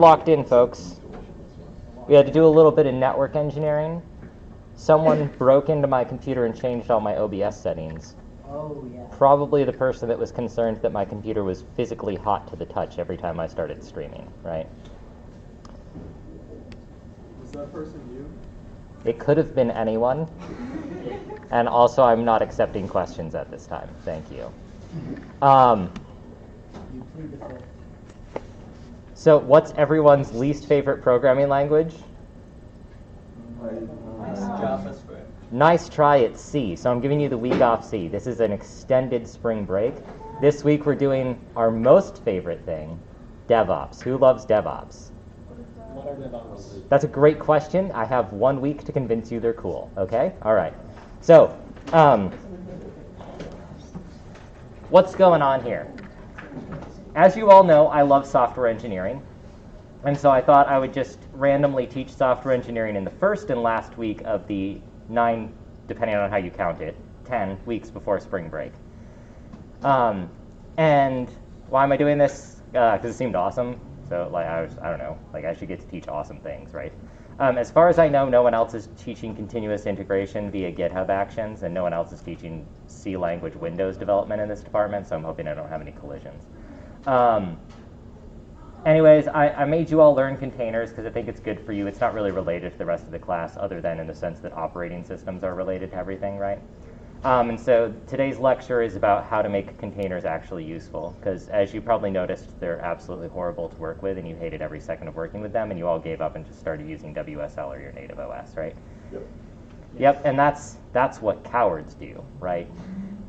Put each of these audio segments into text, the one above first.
Locked in, folks. We had to do a little bit of network engineering. Someone broke into my computer and changed all my OBS settings. Oh, yeah. Probably the person that was concerned that my computer was physically hot to the touch every time I started streaming, right? Was that person you? It could have been anyone. And also, I'm not accepting questions at this time. Thank you. You plead the fifth. So what's everyone's least favorite programming language? JavaScript. Nice try at C. So I'm giving you the week off C. This is an extended spring break. This week we're doing our most favorite thing, DevOps. Who loves DevOps? What are DevOps? That's a great question. I have 1 week to convince you they're cool. Okay? All right. So, what's going on here? As you all know, I love software engineering. And so I thought I would just randomly teach software engineering in the first and last week of the 9, depending on how you count it, 10 weeks before spring break. And why am I doing this? Because it seemed awesome. So like I don't know, like I should get to teach awesome things, right? As far as I know, no one else is teaching continuous integration via GitHub Actions, and no one else is teaching C language Windows development in this department, so I'm hoping I don't have any collisions. Anyways, I made you all learn containers because I think it's good for you. It's not really related to the rest of the class other than in the sense that operating systems are related to everything, right? And so today's lecture is about how to make containers actually useful because as you probably noticed, they're absolutely horrible to work with and you hated every second of working with them and you all gave up and just started using WSL or your native OS, right? Yep, and that's what cowards do, right?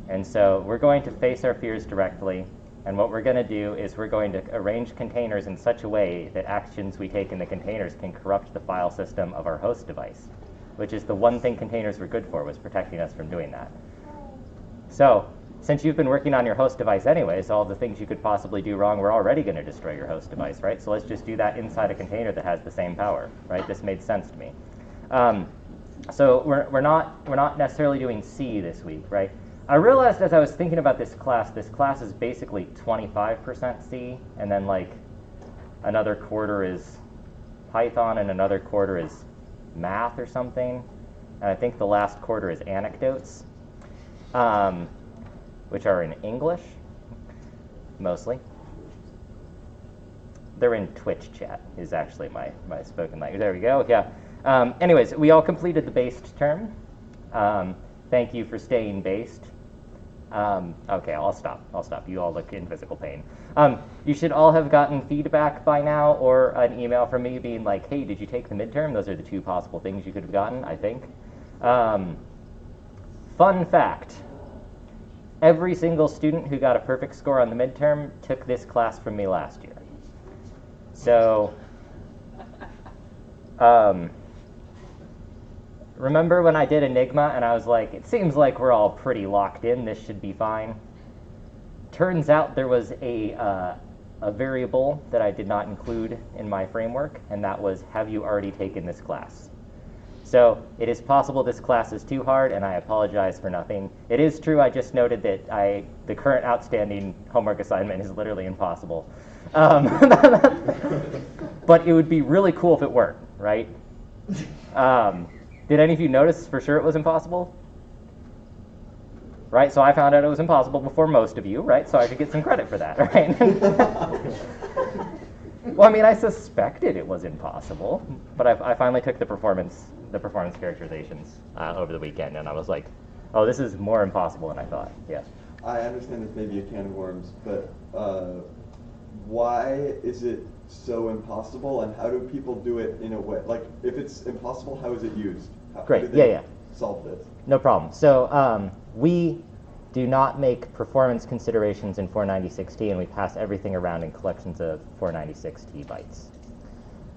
And so we're going to face our fears directly. And what we're going to do is we're going to arrange containers in such a way that actions we take in the containers can corrupt the file system of our host device, which is the one thing containers were good for, was protecting us from doing that. So since you've been working on your host device anyways, all the things you could possibly do wrong, we're already going to destroy your host device, right? So let's just do that inside a container that has the same power, right? This made sense to me. So we're not necessarily doing C this week, right? I realized as I was thinking about this class is basically 25% C, and then like another quarter is Python, and another quarter is math or something. And I think the last quarter is anecdotes, which are in English, mostly. They're in Twitch chat, is actually my spoken language. There we go, yeah. Anyways, we all completed the based term. Thank you for staying based. Okay, I'll stop. You all look in physical pain. You should all have gotten feedback by now or an email from me being like, hey, did you take the midterm? Those are the 2 possible things you could have gotten, I think. Fun fact. Every single student who got a perfect score on the midterm took this class from me last year. So, remember when I did Enigma and I was like, it seems like we're all pretty locked in, this should be fine. Turns out there was a variable that I did not include in my framework, and that was, have you already taken this class? So it is possible this class is too hard, and I apologize for nothing. It is true, I just noted that the current outstanding homework assignment is literally impossible. But it would be really cool if it weren't, right? Did any of you notice for sure it was impossible? Right, so I found out it was impossible before most of you, right? So I should get some credit for that, right? Well, I mean, I suspected it was impossible, but I finally took the performance characterizations over the weekend, and I was like, oh, this is more impossible than I thought, yeah. I understand this may be a can of worms, but why is it so impossible, and how do people do it in a way? Like, if it's impossible, how is it used? Great, how do they yeah. solve this? No problem. So we do not make performance considerations in 496T, and we pass everything around in collections of 496T bytes,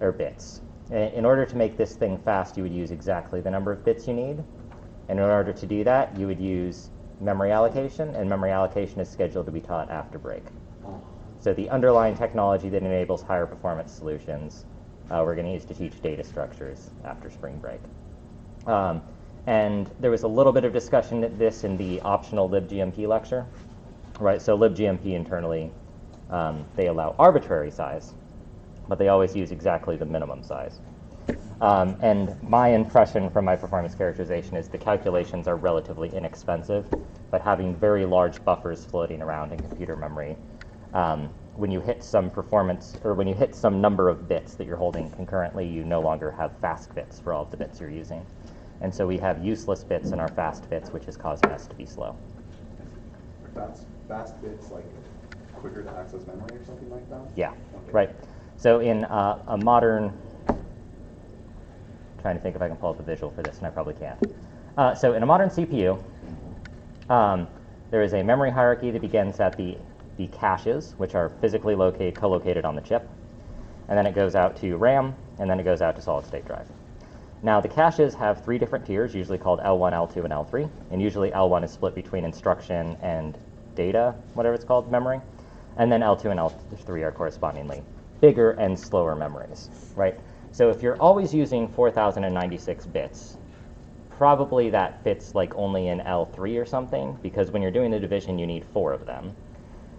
or bits. In order to make this thing fast, you would use exactly the number of bits you need. And in order to do that, you would use memory allocation, and memory allocation is scheduled to be taught after break. So the underlying technology that enables higher performance solutions, we're going to use to teach data structures after spring break. And there was a little bit of discussion of this in the optional libGMP lecture, right? So libGMP internally, they allow arbitrary size but they always use exactly the minimum size. And my impression from my performance characterization is the calculations are relatively inexpensive, but having very large buffers floating around in computer memory, when you hit some performance, or when you hit some number of bits that you're holding concurrently, you no longer have fast bits for all of the bits you're using. And so we have useless bits in our fast bits, which is causing us to be slow. Fast bits, like quicker to access memory or something like that? Yeah, Okay. right. So in a modern, trying to think if I can pull up a visual for this, and I probably can't. So in a modern CPU, there is a memory hierarchy that begins at the caches, which are physically co-located on the chip, and then it goes out to RAM, and then it goes out to solid-state drive. Now, the caches have 3 different tiers, usually called L1, L2, and L3, and usually L1 is split between instruction and data, whatever it's called, memory, and then L2 and L3 are correspondingly bigger and slower memories, right? So if you're always using 4096 bits, probably that fits like only in L3 or something, because when you're doing the division, you need 4 of them,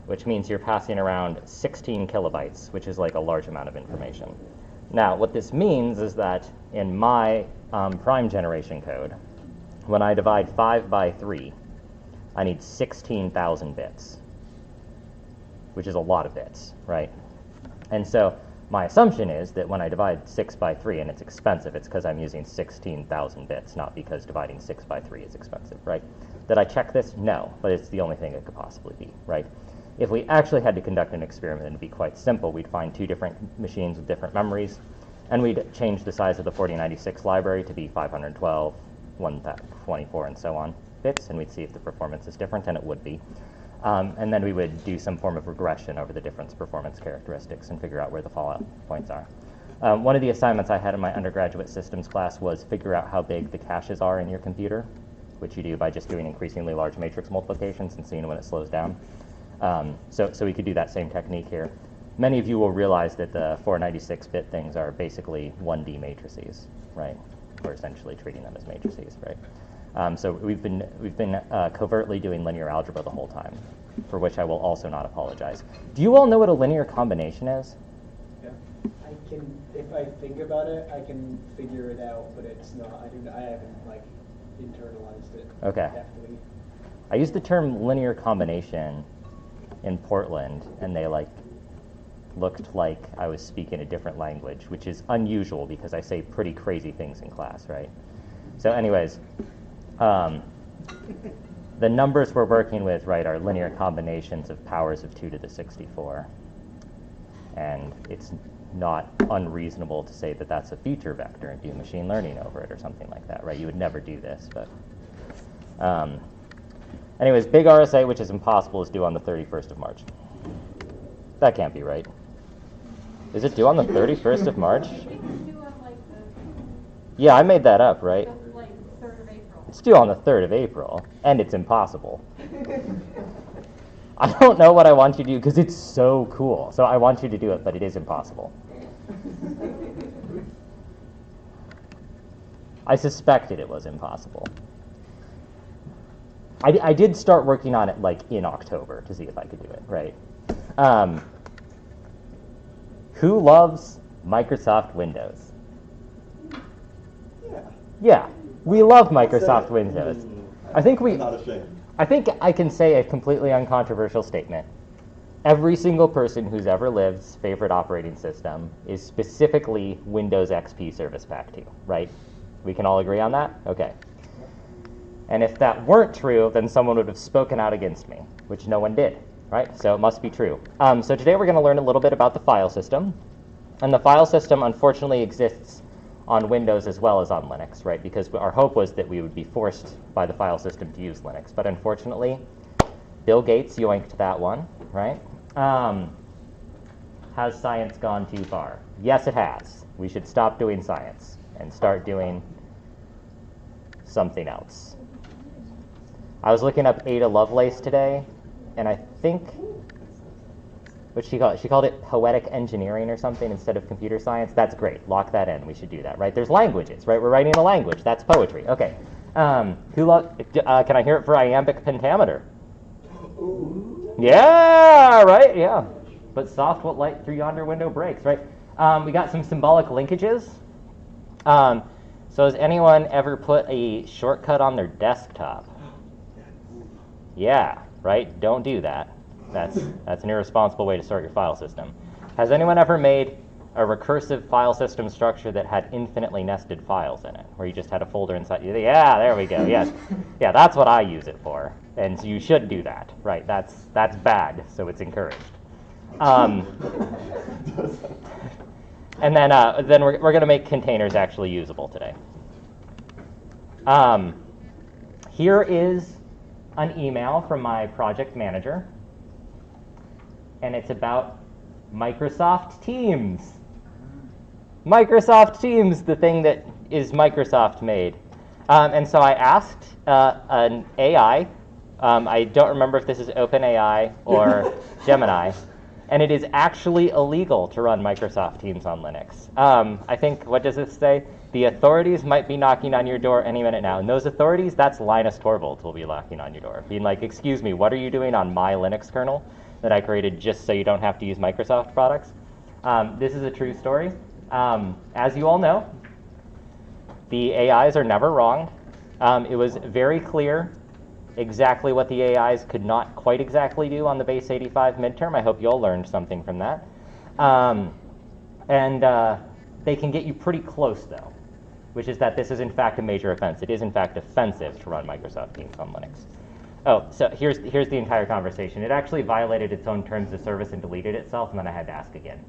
which means you're passing around 16 kilobytes, which is like a large amount of information. Now, what this means is that in my prime generation code, when I divide 5 by 3, I need 16,000 bits, which is a lot of bits, right? And so my assumption is that when I divide 6 by 3, and it's expensive, it's because I'm using 16,000 bits, not because dividing 6 by 3 is expensive, right? Did I check this? No, but it's the only thing it could possibly be, right? If we actually had to conduct an experiment, it'd be quite simple. We'd find 2 different machines with different memories, and we'd change the size of the 4096 library to be 512, 124, and so on bits, and we'd see if the performance is different, and it would be. And then we would do some form of regression over the different performance characteristics and figure out where the fallout points are. One of the assignments I had in my undergraduate systems class was figure out how big the caches are in your computer, which you do by just doing increasingly large matrix multiplications and seeing when it slows down. So we could do that same technique here. Many of you will realize that the 496-bit things are basically 1D matrices, right? We're essentially treating them as matrices, right? So we've been covertly doing linear algebra the whole time, for which I will also not apologize. Do you all know what a linear combination is? Yeah. I can, if I think about it, I can figure it out, but it's not. I haven't like internalized it. Okay. Definitely. I used the term linear combination in Portland, and they looked like I was speaking a different language, which is unusual because I say pretty crazy things in class, right? So anyways, the numbers we're working with, right, are linear combinations of powers of 2 to the 64. And it's not unreasonable to say that that's a feature vector and do machine learning over it or something like that, right? You would never do this, but... anyways, big RSA, which is impossible, is due on the 31st of March. That can't be right. Is it due on the 31st of March? It's due on like Yeah, I made that up, right? the like 3rd of April. It's due on the 3rd of April, and it's impossible. I don't know what I want you to do, because it's so cool. So I want you to do it, but it is impossible. I suspected it was impossible. I did start working on it like in October to see if I could do it, right? Who loves Microsoft Windows? Yeah. Yeah, we love Microsoft Windows. I think I'm not ashamed. I think I can say a completely uncontroversial statement. Every single person who's ever lived's favorite operating system is specifically Windows XP Service Pack 2, right? We can all agree on that? Okay. And if that weren't true, then someone would have spoken out against me, which no one did, right? So it must be true. So today we're going to learn a little bit about the file system. And the file system, unfortunately, exists on Windows as well as on Linux, right? Because our hope was that we would be forced by the file system to use Linux. But unfortunately, Bill Gates yoinked that one, right? Has science gone too far? Yes, it has. We should stop doing science and start doing something else. I was looking up Ada Lovelace today, and I think, what she called it? She called it poetic engineering or something instead of computer science. That's great. Lock that in. We should do that, right? There's languages, right? We're writing a language. That's poetry. Okay. Can I hear it for iambic pentameter? Yeah, right? Yeah. But soft what light through yonder window breaks, right? We got some symbolic linkages. So has anyone ever put a shortcut on their desktop? Yeah, right? Don't do that. That's an irresponsible way to sort your file system. Has anyone ever made a recursive file system structure that had infinitely nested files in it, where you just had a folder inside? Yeah, there we go. Yes, yeah, that's what I use it for, and so you should do that. Right? That's bad, so it's encouraged. And then we're going to make containers actually usable today. Here is an email from my project manager, and it's about Microsoft Teams. Microsoft Teams, the thing that is Microsoft made. And so I asked an AI, I don't remember if this is OpenAI or Gemini, and it is actually illegal to run Microsoft Teams on Linux. I think, what does this say? The authorities might be knocking on your door any minute now. And those authorities, that's Linus Torvalds will be knocking on your door, being like, excuse me, what are you doing on my Linux kernel that I created just so you don't have to use Microsoft products? This is a true story. As you all know, the AIs are never wrong. It was very clear exactly what the AIs could not quite exactly do on the base 85 midterm. I hope you all learned something from that. They can get you pretty close, though, which is that this is, in fact, a major offense. It is, in fact, offensive to run Microsoft Teams on Linux. Oh, so here's the entire conversation. It actually violated its own terms of service and deleted itself, and then I had to ask again,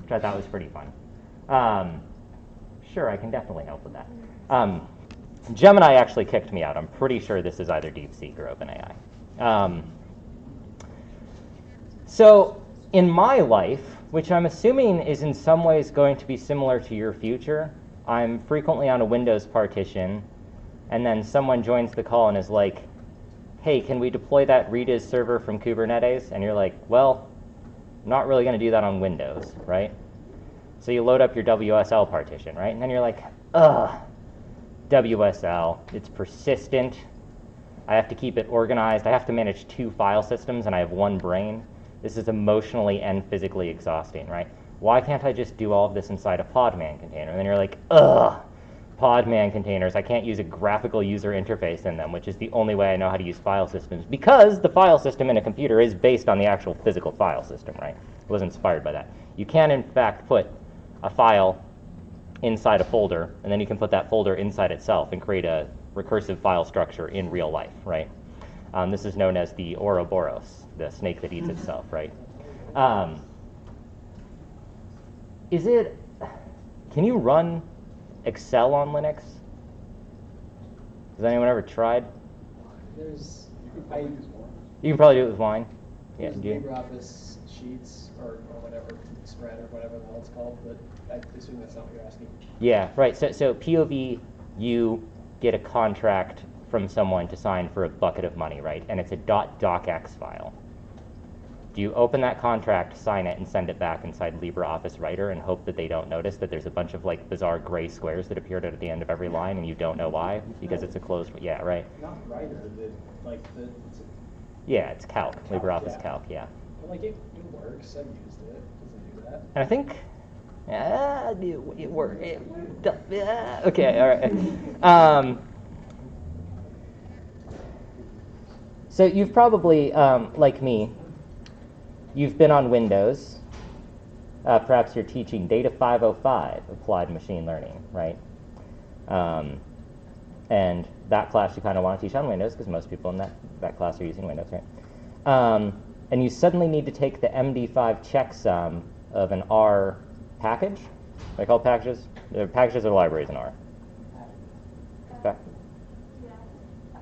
which I thought was pretty fun. Sure, I can definitely help with that. Gemini actually kicked me out. I'm pretty sure this is either DeepSeek or OpenAI. So in my life, which I'm assuming is in some ways going to be similar to your future, I'm frequently on a Windows partition, and then someone joins the call and is like, hey, can we deploy that Redis server from Kubernetes? And you're like, well, I'm not really going to do that on Windows, right? So you load up your WSL partition, right? And then you're like, ugh, WSL, it's persistent. I have to keep it organized. I have to manage 2 file systems, and I have 1 brain. This is emotionally and physically exhausting, right? Why can't I just do all of this inside a Podman container? And then you're like, ugh, Podman containers. I can't use a graphical user interface in them, which is the only way I know how to use file systems, because the file system in a computer is based on the actual physical file system, right? It was inspired by that. You can, in fact, put a file inside a folder, and then you can put that folder inside itself and create a recursive file structure in real life, right? This is known as the Ouroboros, the snake that eats itself, right? Can you run Excel on Linux? Has anyone ever tried? You You can probably do it with Wine. Yeah, There's do you? LibreOffice Sheets or whatever, Spread or whatever the hell it's called, but I assume that's not what you're asking. Yeah, right. So POV, you get a contract from someone to sign for a bucket of money, right? And it's a .docx file. Do you open that contract, sign it, and send it back inside LibreOffice Writer and hope that they don't notice that there's a bunch of like bizarre gray squares that appeared at the end of every line and you don't know why because it's a closed? Yeah, right. Not Writer, Yeah, it's Calc, Calc, LibreOffice yeah. Calc, yeah. Well, like it works. I've used it. Does it do that? And I think, it worked. Okay, all right. So you've probably, like me, you've been on Windows. Perhaps you're teaching Data 505, Applied Machine Learning, right? And that class you kind of want to teach on Windows because most people in that class are using Windows, right? And you suddenly need to take the MD5 checksum of an R package. Are they called packages? They're packages or libraries in R?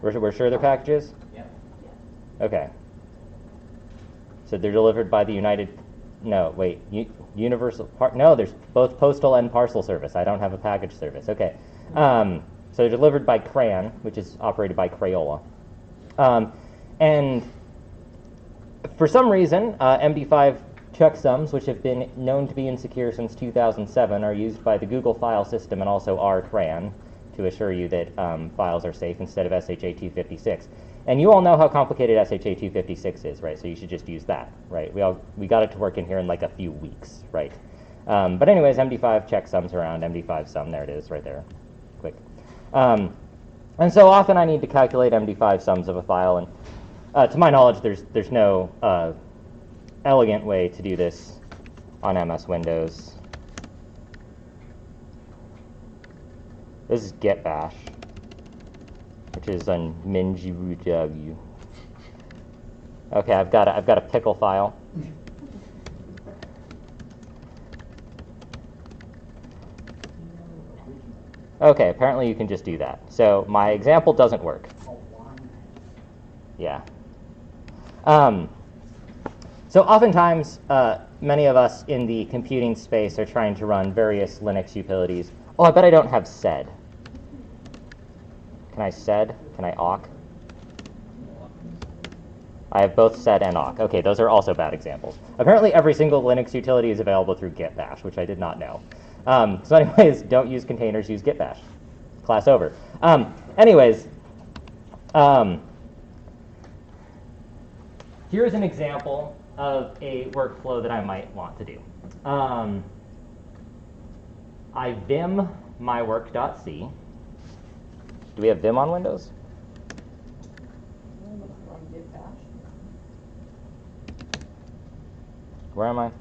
We're sure they're packages? Yeah. Okay. So they're delivered by the Universal, no, there's both postal and parcel service. I don't have a package service. Okay. So they're delivered by CRAN, which is operated by Crayola. And for some reason, MD5 checksums, which have been known to be insecure since 2007, are used by the Google file system and also RCRAN to assure you that files are safe instead of SHA-256. And you all know how complicated SHA-256 is, right? So you should just use that, right? We got it to work in here in like a few weeks, right? But anyways, MD5 checksums around, MD5 sum, there it is, right there, quick. And so often I need to calculate MD5 sums of a file, and to my knowledge, there's no elegant way to do this on MS Windows. This is get bash, which is on minjiruw. Okay, I've got a pickle file. Okay, apparently you can just do that. So my example doesn't work. Yeah. So oftentimes, many of us in the computing space are trying to run various Linux utilities. Oh, I bet I don't have sed. Can I sed? Can I awk? I have both sed and awk. Okay, those are also bad examples. Apparently every single Linux utility is available through git bash, which I did not know. So anyways, don't use containers, use git bash. Class over. Anyways, here's an example of a workflow that I might want to do. I vim mywork.c. Do we have vim on Windows? Where am I?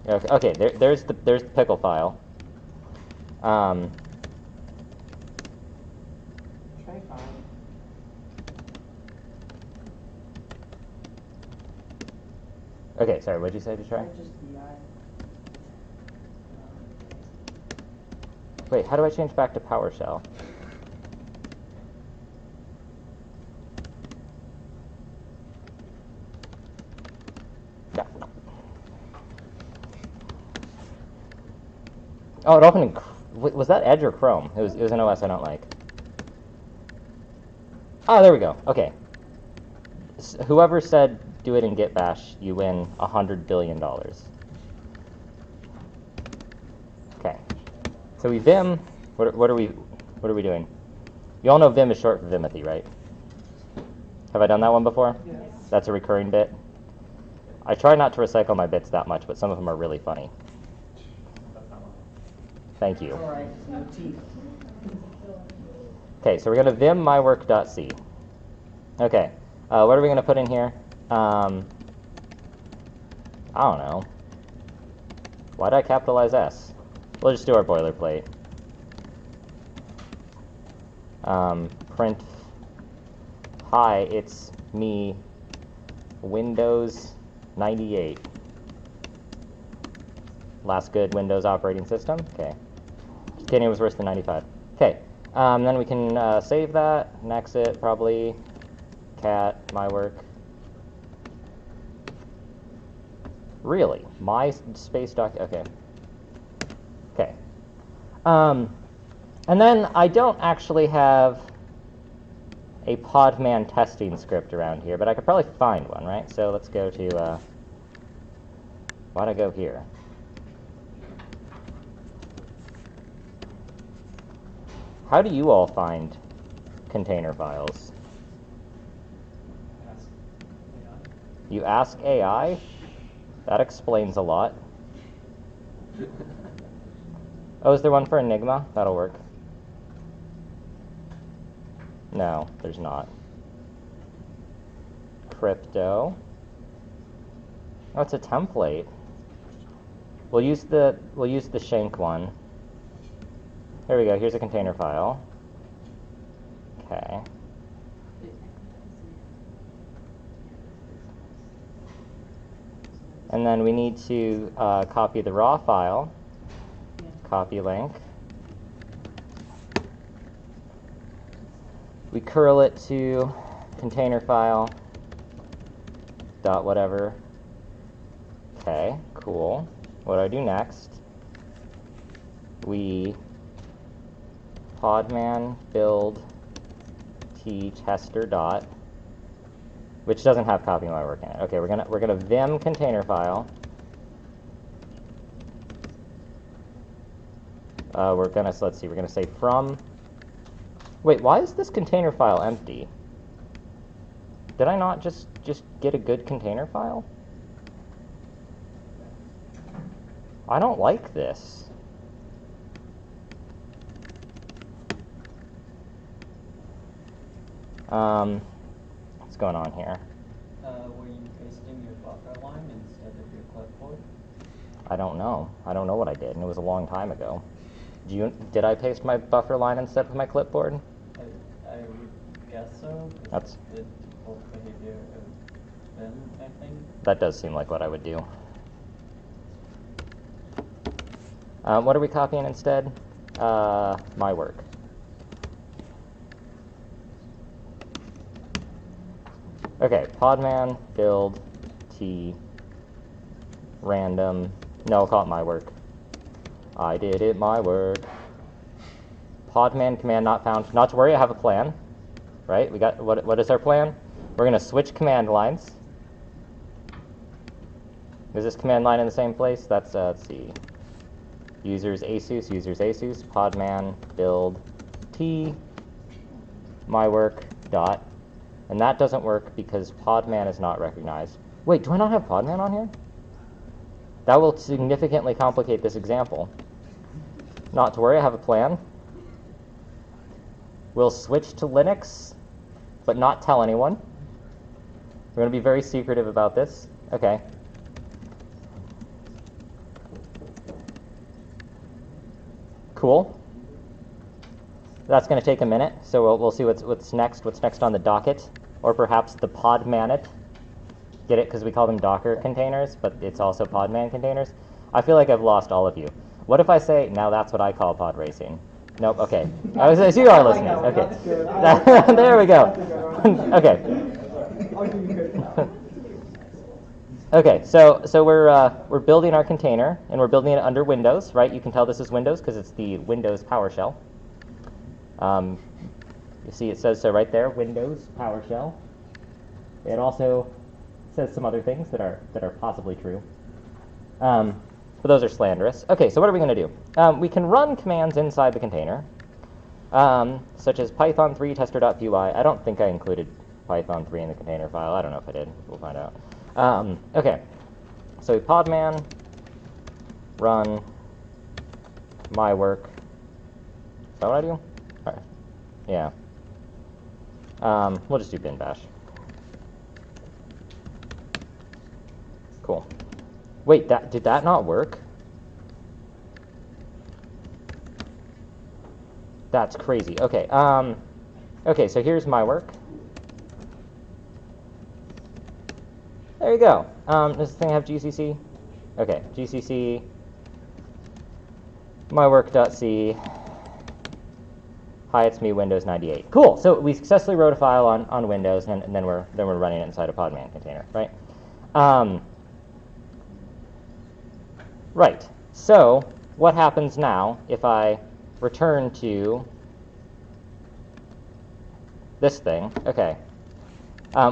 Okay, there's the pickle file. Try fine. Okay, sorry, what did you say to try? Just the Wait, how do I change back to PowerShell? Yeah. Oh, it opened in, was that Edge or Chrome? It was an OS I don't like. Oh, there we go. Okay. Whoever said do it in git bash, you win $100 billion. Okay. So we vim. What are we doing? You all know vim is short for Vimothy, right? Have I done that one before? Yes. That's a recurring bit. I try not to recycle my bits that much, but some of them are really funny. Thank you. All right, no teeth. Okay, so we're going to vim mywork.c. Okay, what are we going to put in here? I don't know. Why did I capitalize S? We'll just do our boilerplate. Print, hi, it's me, Windows 98. Last good Windows operating system. Okay. Just kidding, it was worse than 95. Okay. Then we can save that, and exit probably. Cat, my work. Really? My space doc? Okay. Okay. And then I don't actually have a Podman testing script around here, but I could probably find one, right? So let's go to, why'd I go here? How do you all find container files? You ask AI? That explains a lot. Oh, is there one for Enigma? That'll work. No, there's not. Crypto. Oh, it's a template. We'll use the shank one. Here we go. Here's a container file. Okay. And then we need to copy the raw file. Copy link. We curl it to container file dot whatever. Okay, cool. What do I do next? We podman build t tester dot, which doesn't have copy my work in it. Okay, we're gonna vim container file. Let's see, we're gonna say from. Wait, why is this container file empty? Did I not just get a good container file? I don't like this. What's going on here? Were you pasting your buffer line instead of your clipboard? I don't know. I don't know what I did, and it was a long time ago. Did I paste my buffer line instead of my clipboard? I would guess so. 'Cause That's- the default behavior of Vim, I think. That does seem like what I would do. What are we copying instead? My work. Okay, podman, build, t, random. No, I'll call it my work. I did it, my work. Podman command not found. Not to worry, I have a plan. Right? We got what is our plan? We're gonna switch command lines. Is this command line in the same place? That's let's see. Users Asus, podman, build, t, my work, dot. And that doesn't work because podman is not recognized. Wait, do I not have podman on here? That will significantly complicate this example. Not to worry, I have a plan. We'll switch to Linux, but not tell anyone. We're going to be very secretive about this. Okay. Cool. That's going to take a minute, so we'll see what's next on the docket, or perhaps the podman it. Get it? Because we call them Docker containers, but it's also podman containers. I feel like I've lost all of you. What if I say, now that's what I call pod racing? Nope, okay. So you are listening. Okay. There we go. Okay. Okay, so we're building our container, and we're building it under Windows, right? You can tell this is Windows because it's the Windows PowerShell. You see it says so right there, Windows PowerShell. It also says some other things that are possibly true. But those are slanderous. Okay, so what are we going to do? We can run commands inside the container, such as python3 tester.py. I don't think I included python3 in the container file. I don't know if I did. We'll find out. Okay, so podman, run, my work. Is that what I do? All right. Yeah. We'll just do bin bash. Cool. Wait, did that not work? That's crazy. Okay. Okay, so here's my work. There you go. Does this thing have GCC? Okay, GCC mywork.c. Hi, it's me, Windows 98. Cool. So we successfully wrote a file on Windows, and then we're running it inside a podman container, right? Right. So what happens now if I return to this thing? Okay.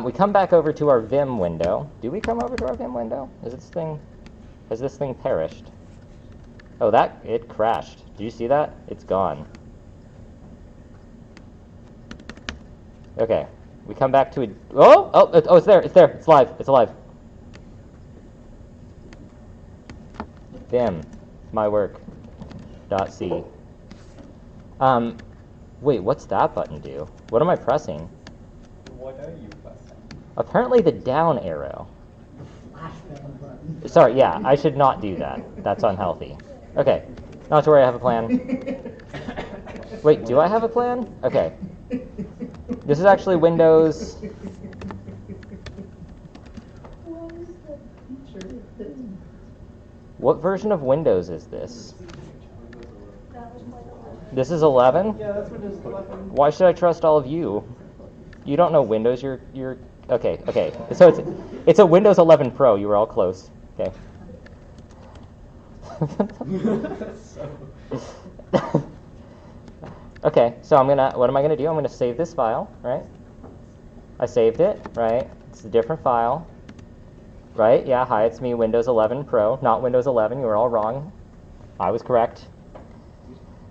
We come back over to our Vim window. Do we come over to our Vim window? Has this thing perished? Oh, it crashed. Do you see that? It's gone. Okay. We come back to it's there. It's there. It's live. It's alive. Vim, my work. .c. Wait, what's that button do? What am I pressing? What are you pressing? Apparently the down arrow. Sorry, yeah, I should not do that. That's unhealthy. Okay, not to worry, I have a plan. Wait, do I have a plan? Okay. This is actually Windows. What version of Windows is this? This is 11? Yeah, that's Windows 11. Why should I trust all of you? You don't know Windows. You're okay. So it's a Windows 11 Pro. You were all close. Okay. Okay. So what am I gonna do? I'm gonna save this file, right? I saved it, right? It's a different file, right? Yeah. Hi, it's me, Windows 11 Pro, not Windows 11. You were all wrong. I was correct.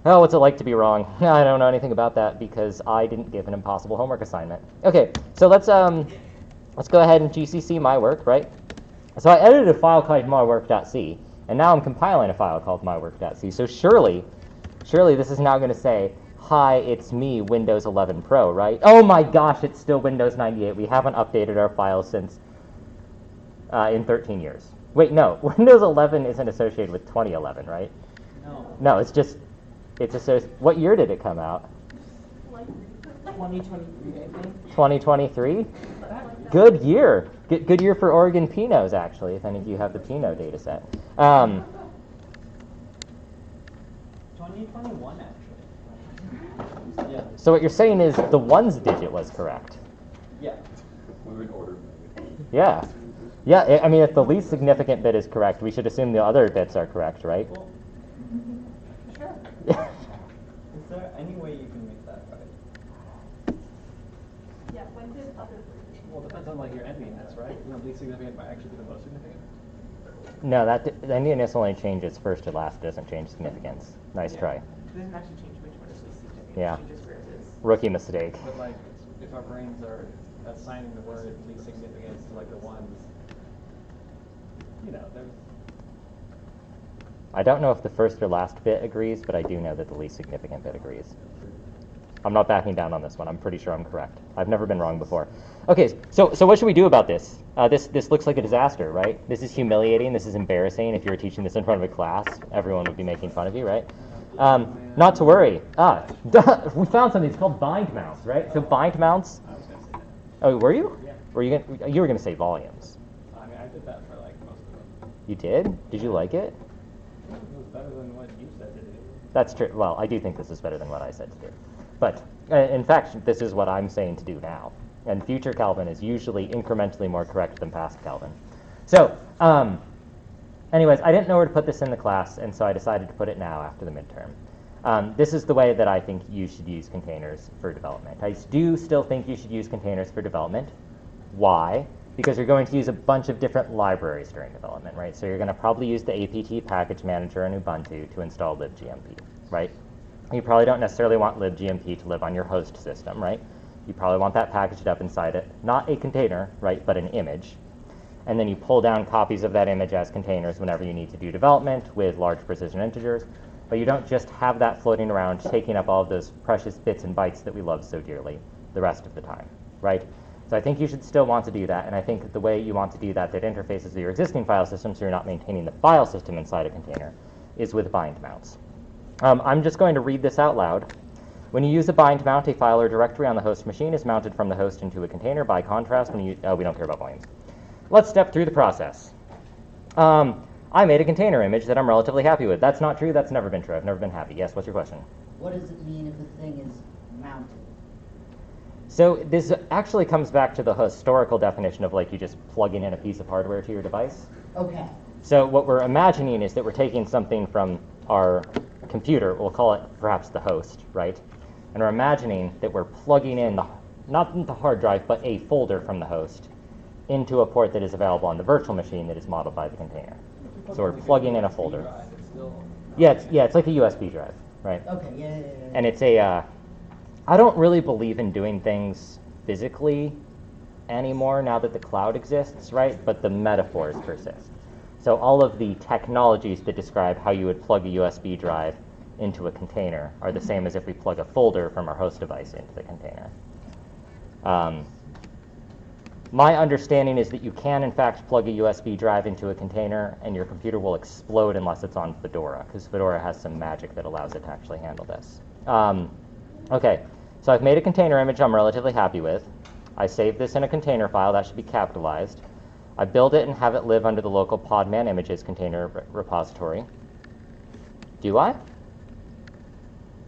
Oh, what's it like to be wrong? I don't know anything about that because I didn't give an impossible homework assignment. Okay, so let's go ahead and GCC my work, right? So I edited a file called mywork.c, And now I'm compiling a file called mywork.c. So surely this is now going to say, hi, it's me, Windows 11 Pro, right? Oh my gosh, it's still Windows 98. We haven't updated our file since in 13 years. Wait, no, Windows 11 isn't associated with 2011, right? No. No, it's associated. What year did it come out? 2023, I think. 2023? Good year. Good year for Oregon Pinots, actually, if any of you have the Pinot data set. 2021, actually. Yeah. So what you're saying is the ones digit was correct. Yeah. We would order. Yeah. Yeah, I mean, if the least significant bit is correct, we should assume the other bits are correct, right? Well, sure. Is there any way you can make that right? Yeah, when did other three? Well, it depends on like your endiness, right? You know, least significant might actually be the most significant. No, the endiness only changes first to last. It doesn't change significance. Nice try. It doesn't actually change which one is least significant. Yeah. It changes where it is. Rookie mistake. But like, if our brains are assigning the word least significance to like the ones, you know, there's. I don't know if the first or last bit agrees, but I do know that the least significant bit agrees. I'm not backing down on this one. I'm pretty sure I'm correct. I've never been wrong before. Okay, so what should we do about this? This looks like a disaster, right? This is humiliating. This is embarrassing. If you were teaching this in front of a class, everyone would be making fun of you, right? Not to worry. We found something. It's called bind mounts, right? So bind mounts. I was gonna say that. Oh, were you? Yeah. You were gonna say volumes. I mean, I did that for like most of them. You did? Did you like it? It was better than what you said to do. That's true. Well, I do think this is better than what I said to do. But in fact, this is what I'm saying to do now. And future Calvin is usually incrementally more correct than past Calvin. So, anyways, I didn't know where to put this in the class, and so I decided to put it now after the midterm. This is the way that I think you should use containers for development. I do still think you should use containers for development. Why? Because you're going to use a bunch of different libraries during development, right? So you're going to probably use the apt package manager in Ubuntu to install libgmp, right? You probably don't necessarily want libgmp to live on your host system, right? You probably want that packaged up inside it, not a container, right, but an image. And then you pull down copies of that image as containers whenever you need to do development with large precision integers. But you don't just have that floating around taking up all of those precious bits and bytes that we love so dearly the rest of the time, right? So I think you should still want to do that, and I think the way you want to do that interfaces with your existing file system so you're not maintaining the file system inside a container is with bind mounts. I'm just going to read this out loud. When you use a bind mount, a file or directory on the host machine is mounted from the host into a container. By contrast, when you, we don't care about volumes. Let's step through the process. I made a container image that I'm relatively happy with. That's not true. That's never been true. I've never been happy. Yes, what's your question? What does it mean if the thing is mounted? So this actually comes back to the historical definition of like you just plugging in a piece of hardware to your device. Okay. So what we're imagining is that we're taking something from our computer, we'll call it perhaps the host, right? And we're imagining that we're plugging in, not the hard drive, but a folder from the host into a port that is available on the virtual machine that is modeled by the container. So we're plugging in a folder. Yeah, it's like a USB drive, right? Okay, yeah. And it's a, I don't really believe in doing things physically anymore now that the cloud exists, right? But the metaphors persist. So all of the technologies that describe how you would plug a USB drive into a container are the same as if we plug a folder from our host device into the container. My understanding is that you can, in fact, plug a USB drive into a container and your computer will explode unless it's on Fedora, because Fedora has some magic that allows it to actually handle this. Okay, so I've made a container image I'm relatively happy with. I saved this in a container file. That should be capitalized. I build it and have it live under the local podman images container repository. Do I?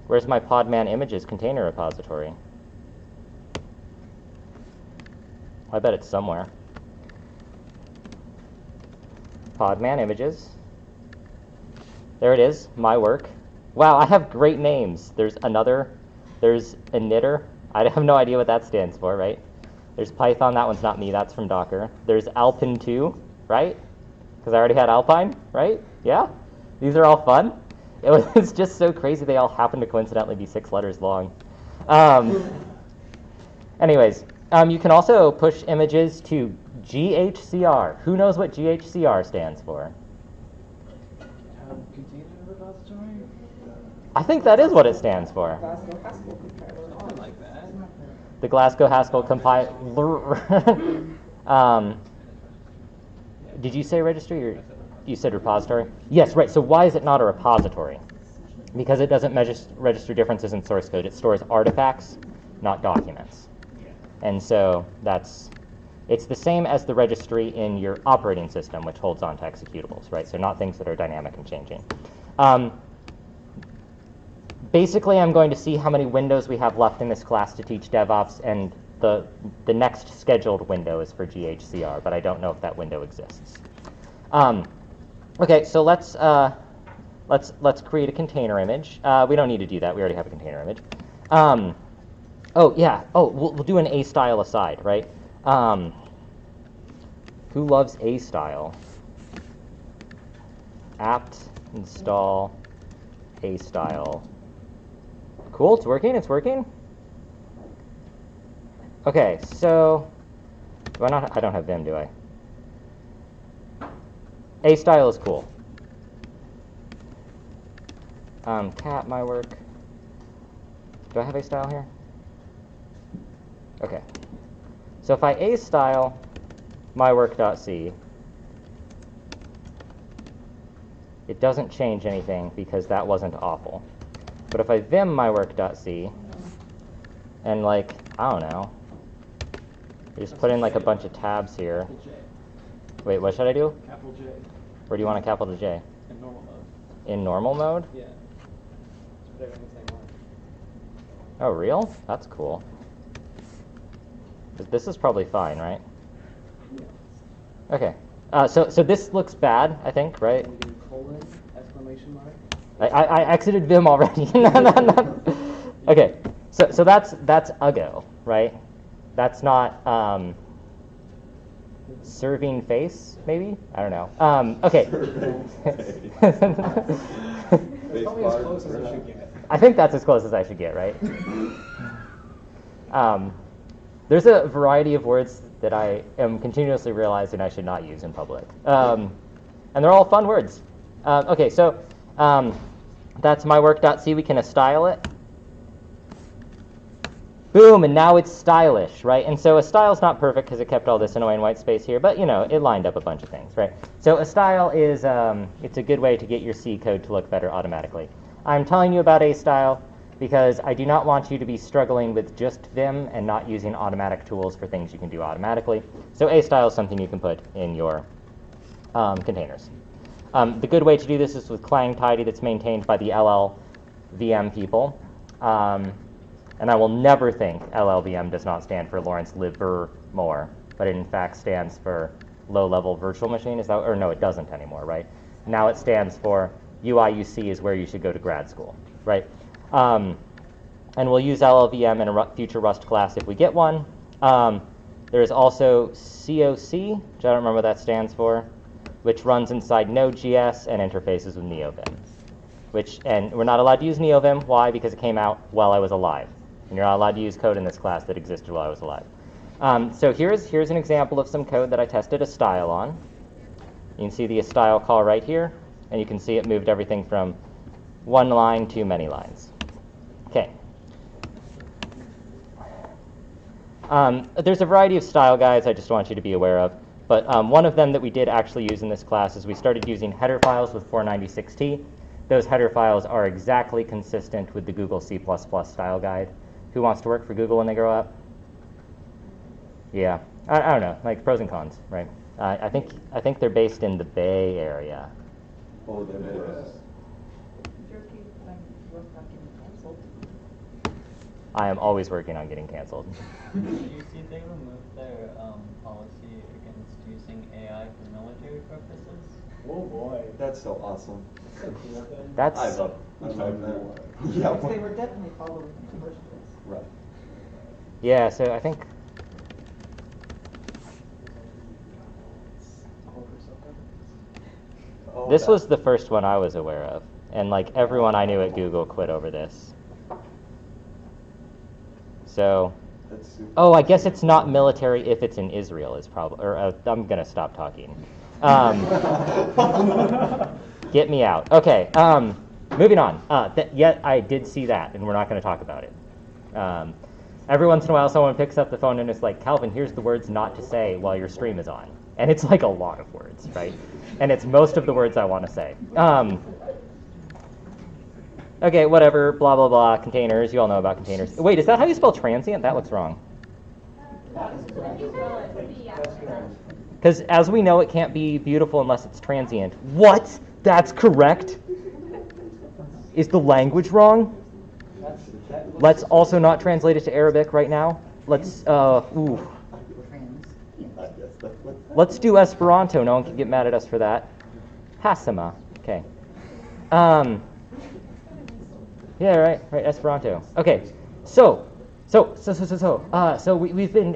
Where's my podman images container repository? I bet it's somewhere. Podman images. There it is, my work. Wow, I have great names. There's initer. I have no idea what that stands for, right? There's Python, that one's not me, that's from Docker. There's Alpine 2, right? Because I already had Alpine, right? Yeah? These are all fun. It's just so crazy they all happen to coincidentally be 6 letters long. Anyways, you can also push images to GHCR. Who knows what GHCR stands for? I think that is what it stands for. Glasgow Haskell compiler. I like that. The Glasgow-Haskell compiler. Did you say registry or you said repository? Yes, right. So why is it not a repository? Because it doesn't register differences in source code. It stores artifacts, not documents. And so it's the same as the registry in your operating system, which holds on to executables, right? So not things that are dynamic and changing. Basically, I'm going to see how many windows we have left in this class to teach DevOps, and the next scheduled window is for GHCR, but I don't know if that window exists. Okay, so let's create a container image. We don't need to do that. We already have a container image. Oh yeah. Oh, we'll do an A style aside, right? Who loves A style? Apt install A style. Cool, it's working, it's working. Okay, so, I don't have Vim, do I? A style is cool. Cat, my work. Do I have A style here? Okay. So if I A style mywork.c, it doesn't change anything because that wasn't awful. But if I vim mywork.c, and like, I don't know, I just put in like a bunch of tabs here. Capital J. Wait, what should I do? Capital J. Where do you want a capital J? In normal mode. In normal mode? Yeah. Just put everything the same way. Oh, real? That's cool. This is probably fine, right? Yeah. Okay. So this looks bad, I think, right? And you do colon, exclamation mark. I exited Vim already. No. Okay, so that's a go, right? That's not serving face, maybe? I don't know. Okay. That's probably as close as I should get. I think that's as close as I should get, right? There's a variety of words that I am continuously realizing I should not use in public. And they're all fun words. Okay, so that's mywork.c. We can style it. Boom, and now it's stylish, right? And so a style's not perfect because it kept all this annoying white space here, but you know, it lined up a bunch of things, right? So a style is, it's a good way to get your C code to look better automatically. I'm telling you about a style because I do not want you to be struggling with just Vim and not using automatic tools for things you can do automatically. So a style is something you can put in your containers. The good way to do this is with Clang Tidy that's maintained by the LLVM people. And I will never think LLVM does not stand for Lawrence Livermore, but it in fact stands for low-level virtual machine. Is that, or no, it doesn't anymore, right? Now it stands for UIUC is where you should go to grad school, right? And we'll use LLVM in a future Rust class if we get one. There is also COC, which I don't remember what that stands for, which runs inside Node.js and interfaces with NeoVim. And we're not allowed to use NeoVim. Why? Because it came out while I was alive. And you're not allowed to use code in this class that existed while I was alive. So here's an example of some code that I tested a style on. You can see the style call right here, and you can see it moved everything from one line to many lines. Okay. There's a variety of style guides I just want you to be aware of. But one of them that we did actually use in this class is we started using header files with 496T. Those header files are exactly consistent with the Google C++ style guide. Who wants to work for Google when they grow up? Yeah, I don't know, like pros and cons, right? I think they're based in the Bay Area. Oh, they're better. Jerky, work on getting canceled. I am always working on getting canceled. Do you see they removed their policy against using AI for military purposes? Oh boy. That's so awesome. That's so cool. That's I love that. Yeah. Which they were definitely following in the first place. Right. yeah. So I think Oh, this that- was the first one I was aware of, and like everyone I knew at Google quit over this. So, That's super. oh, I guess it's not military if it's in Israel. Is probably, or I'm gonna stop talking. Get me out. Okay. moving on. Yet I did see that, and we're not going to talk about it. Every once in a while, someone picks up the phone and is like, Calvin, here's the words not to say while your stream is on. And it's like a lot of words, right? And it's most of the words I want to say. Okay, whatever, blah, blah, blah, containers. You all know about containers. Wait, is that how you spell transient? That looks wrong. Because as we know, it can't be beautiful unless it's transient. What? That's correct? Is the language wrong? Let's also not translate it to Arabic right now. Let's, let's do Esperanto. No one can get mad at us for that. Hasima. Okay. Yeah, right, Esperanto. Okay, so we've been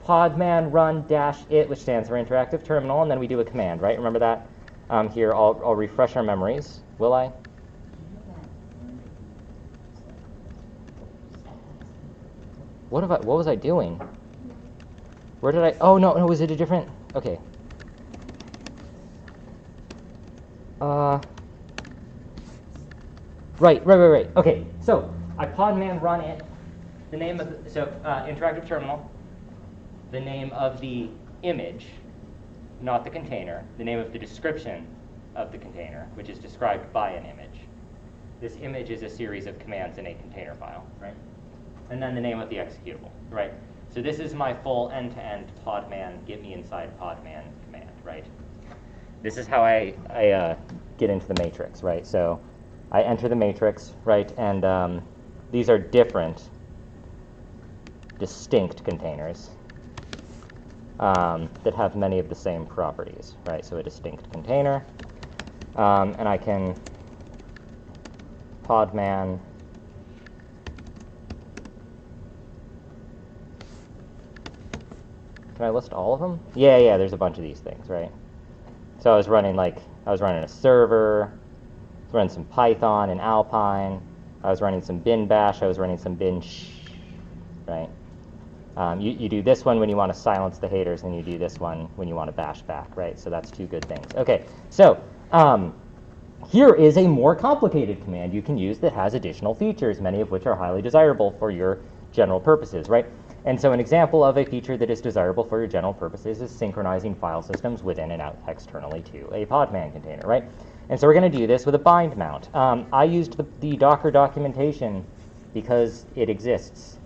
podman run dash it, which stands for interactive terminal, and then we do a command, right? Remember that? Here, I'll refresh our memories. Will I? What was I doing? Where did I? Oh no, was it a different? Okay. Right. Okay, so I podman run it. The name of interactive terminal. The name of the image, not the container. The name of the description of the container, which is described by an image. This image is a series of commands in a container file, right? And then the name of the executable, right? So this is my full end-to-end podman get me inside podman command, right? This is how I get into the matrix, right? So I enter the matrix, right? And these are different, distinct containers that have many of the same properties, right? So a distinct container, and I can podman Can I list all of them? Yeah, there's a bunch of these things, right? So I was running a server, I was running some Python and Alpine, I was running some bin bash, I was running some bin right? You do this one when you want to silence the haters, and you do this one when you want to bash back, right? So that's two good things. Okay, so here is a more complicated command you can use that has additional features, many of which are highly desirable for your general purposes, right? And so an example of a feature that is desirable for your general purposes is synchronizing file systems within and out externally to a podman container, right? And so we're going to do this with a bind mount. I used the Docker documentation because it exists,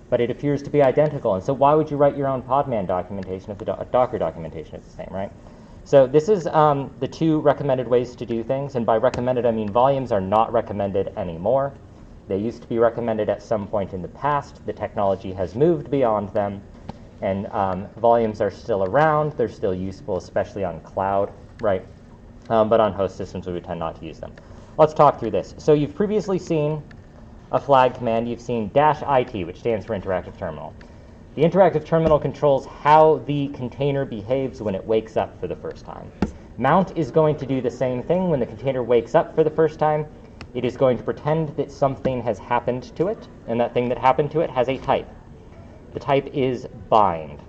but it appears to be identical. And so why would you write your own podman documentation if the Docker documentation is the same, right? So this is the two recommended ways to do things. And by recommended, I mean volumes are not recommended anymore. They used to be recommended at some point in the past. The technology has moved beyond them. And volumes are still around. They're still useful, especially on cloud, right? But on host systems, we would tend not to use them. Let's talk through this. So you've previously seen a flag command. You've seen -it, which stands for interactive terminal. The interactive terminal controls how the container behaves when it wakes up for the first time. Mount is going to do the same thing when the container wakes up for the first time. It is going to pretend that something has happened to it, and that thing that happened to it has a type. The type is bind.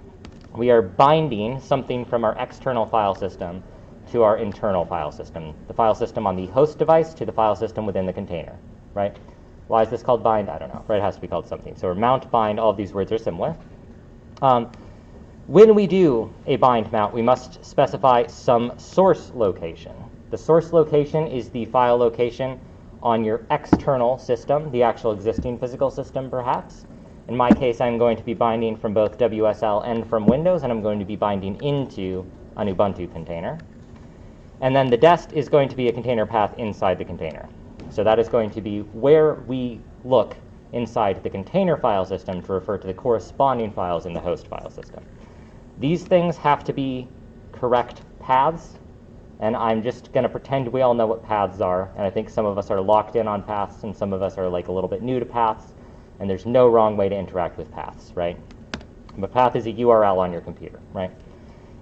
We are binding something from our external file system to our internal file system, the file system on the host device to the file system within the container, right? Why is this called bind? I don't know, right? It has to be called something. So mount, bind, all of these words are similar. When we do a bind mount, we must specify some source location. The source location is the file location on your external system, the actual existing physical system, perhaps. In my case, I'm going to be binding from both WSL and from Windows, and I'm going to be binding into an Ubuntu container. And then the dest is going to be a container path inside the container. So that is going to be where we look inside the container file system to refer to the corresponding files in the host file system. These things have to be correct paths, and I'm just going to pretend we all know what paths are, and I think some of us are locked in on paths, and some of us are like a little bit new to paths, and there's no wrong way to interact with paths, right? A path is a URL on your computer, right?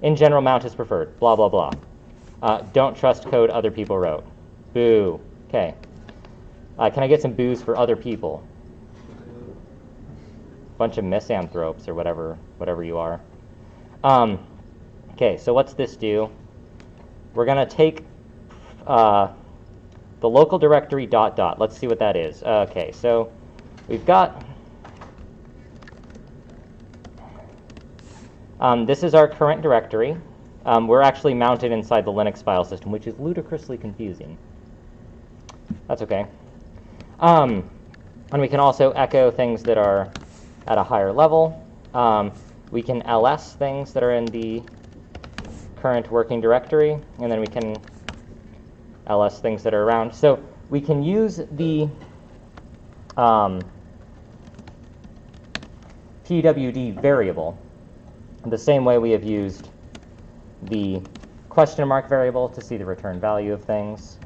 In general, mount is preferred, blah, blah, blah. Don't trust code other people wrote. Boo. Okay. Can I get some boos for other people? Bunch of misanthropes or whatever you are. Okay, so what's this do? We're going to take the local directory ... Let's see what that is. Okay, so we've got, this is our current directory. We're actually mounted inside the Linux file system, which is ludicrously confusing. That's okay. And we can also echo things that are at a higher level. We can ls things that are in the current working directory, and then we can ls things that are around. So we can use the pwd variable the same way we have used the question mark variable to see the return value of things,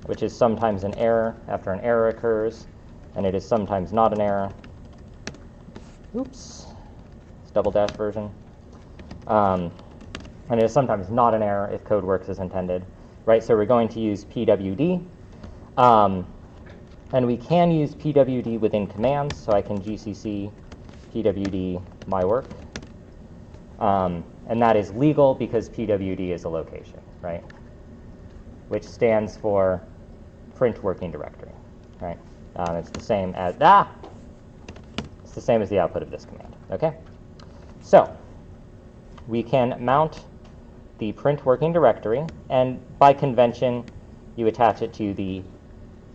which is sometimes an error after an error occurs, and it is sometimes not an error. Oops, it's double dash version. And it is sometimes not an error if code works as intended, right? So we're going to use pwd. And we can use pwd within commands, so I can gcc pwd my work. And that is legal because pwd is a location, right? Which stands for print working directory, right? It's the same as, it's the same as the output of this command, okay? So we can mount the print working directory, and by convention, you attach it to the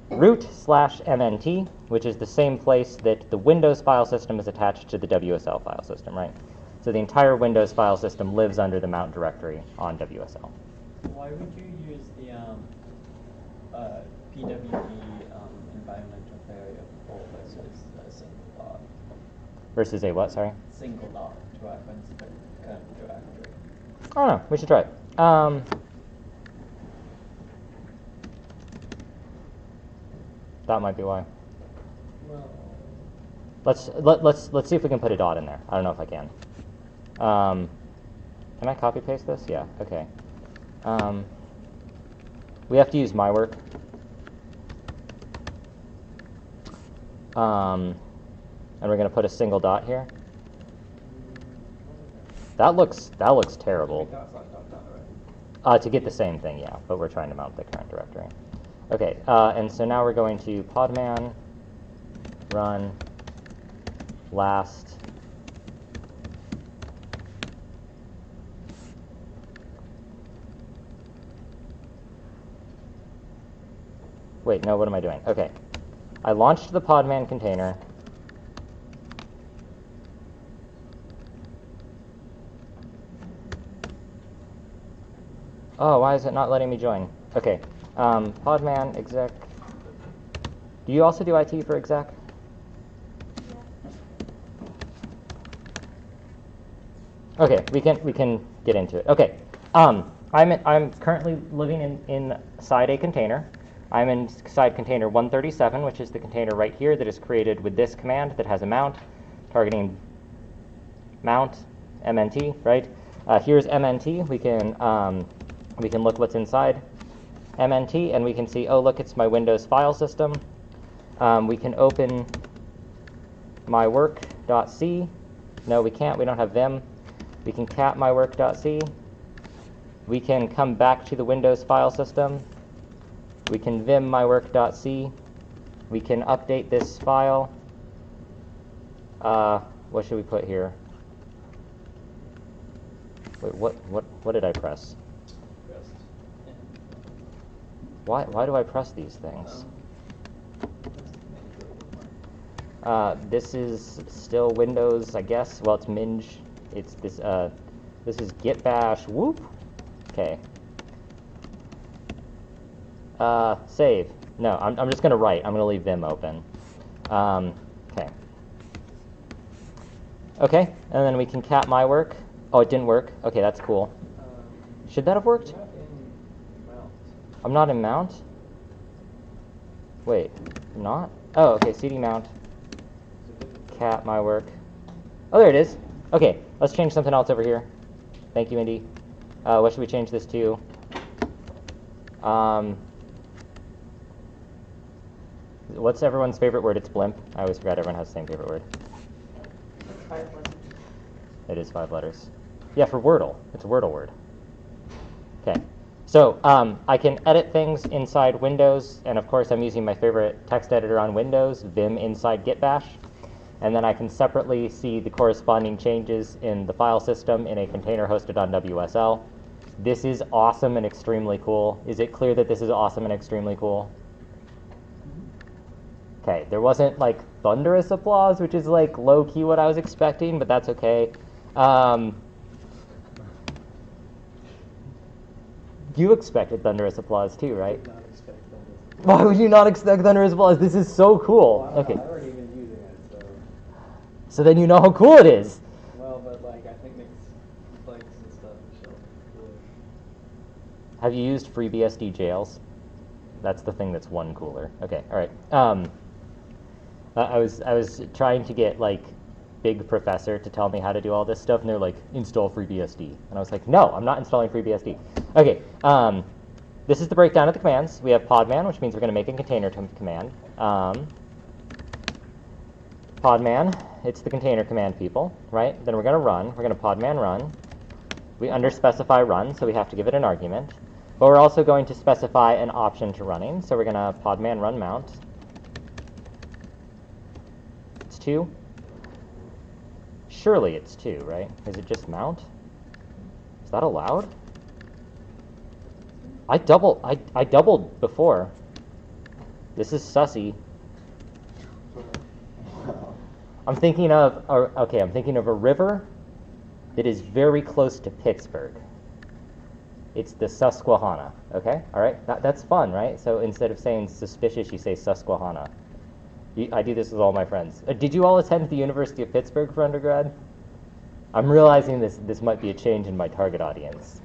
root/mnt, which is the same place that the Windows file system is attached to the WSL file system, right? So the entire Windows file system lives under the mount directory on WSL. Why would you use the pwd environmental variable versus a single dot? Versus a what, sorry? Single dot to reference the current directory. Oh no, we should try it. That might be why. Well, Let's see if we can put a dot in there. I don't know if I can. Can I copy paste this? Yeah. Okay. We have to use my work. And we're going to put a single dot here. That looks terrible. To get the same thing, yeah. But we're trying to mount the current directory. Okay. And so now we're going to podman run last. Wait, no, what am I doing? Okay. I launched the podman container. Oh, why is it not letting me join? Okay. Podman exec. Do you also do IT for exec? Okay, we can get into it. Okay. I'm currently living inside a container. I'm inside container 137, which is the container right here that is created with this command that has a mount targeting mount mnt, right? Here's mnt. We can look what's inside mnt, and we can see, oh, look, it's my Windows file system. We can open my work.c. No, we can't. We don't have vim. We can cat my work.c. We can come back to the Windows file system. We can vim my work.c. We can update this file. What should we put here? Wait, what did I press? Why do I press these things? This is still Windows, I guess. Well, it's Minge. It's this. This is git bash whoop. Okay. Save. No, I'm just gonna write. I'm gonna leave vim open. Okay. Okay, and then we can cat my work. Oh, it didn't work. Okay, that's cool. Should that have worked? I'm not in mount. Wait, I'm not? Oh, okay. CD mount. Cat my work. Oh, there it is. Okay, let's change something else over here. Thank you, Indy. What should we change this to? What's everyone's favorite word? It's blimp. I always forgot everyone has the same favorite word. It's 5 letters. It is 5 letters. Yeah, for Wordle. It's a Wordle word. Okay. So I can edit things inside Windows, and of course I'm using my favorite text editor on Windows, Vim inside Git Bash. And then I can separately see the corresponding changes in the file system in a container hosted on WSL. This is awesome and extremely cool. Is it clear that this is awesome and extremely cool? Okay, there wasn't like thunderous applause, which is like low-key what I was expecting, but that's okay. You expected thunderous applause too, right? Not expect thunderous. Why would you not expect thunderous applause? This is so cool. Well, Okay, I already been using it, so. so then you know how cool it is. Well, but like I think it's flags and stuff and shell. Really. Have you used FreeBSD jails? That's the thing that's one cooler. Okay, all right. I was trying to get like Big Professor to tell me how to do all this stuff, and they're like, install FreeBSD. And I was like, no, I'm not installing FreeBSD. Okay, this is the breakdown of the commands. We have podman, which means we're going to make a container command. Podman, it's the container command, people, right? Then we're going to run. We're going to podman run. We underspecify run, so we have to give it an argument. But we're also going to specify an option to running. So we're going to podman run mount. It's 2. Surely it's 2, right? Is it just mount? Is that allowed? I doubled before. This is sussy. I'm thinking of a river that is very close to Pittsburgh. It's the Susquehanna. Okay, all right, that's fun, right? So instead of saying suspicious, you say Susquehanna. I do this with all my friends. Did you all attend the University of Pittsburgh for undergrad? I'm realizing this might be a change in my target audience.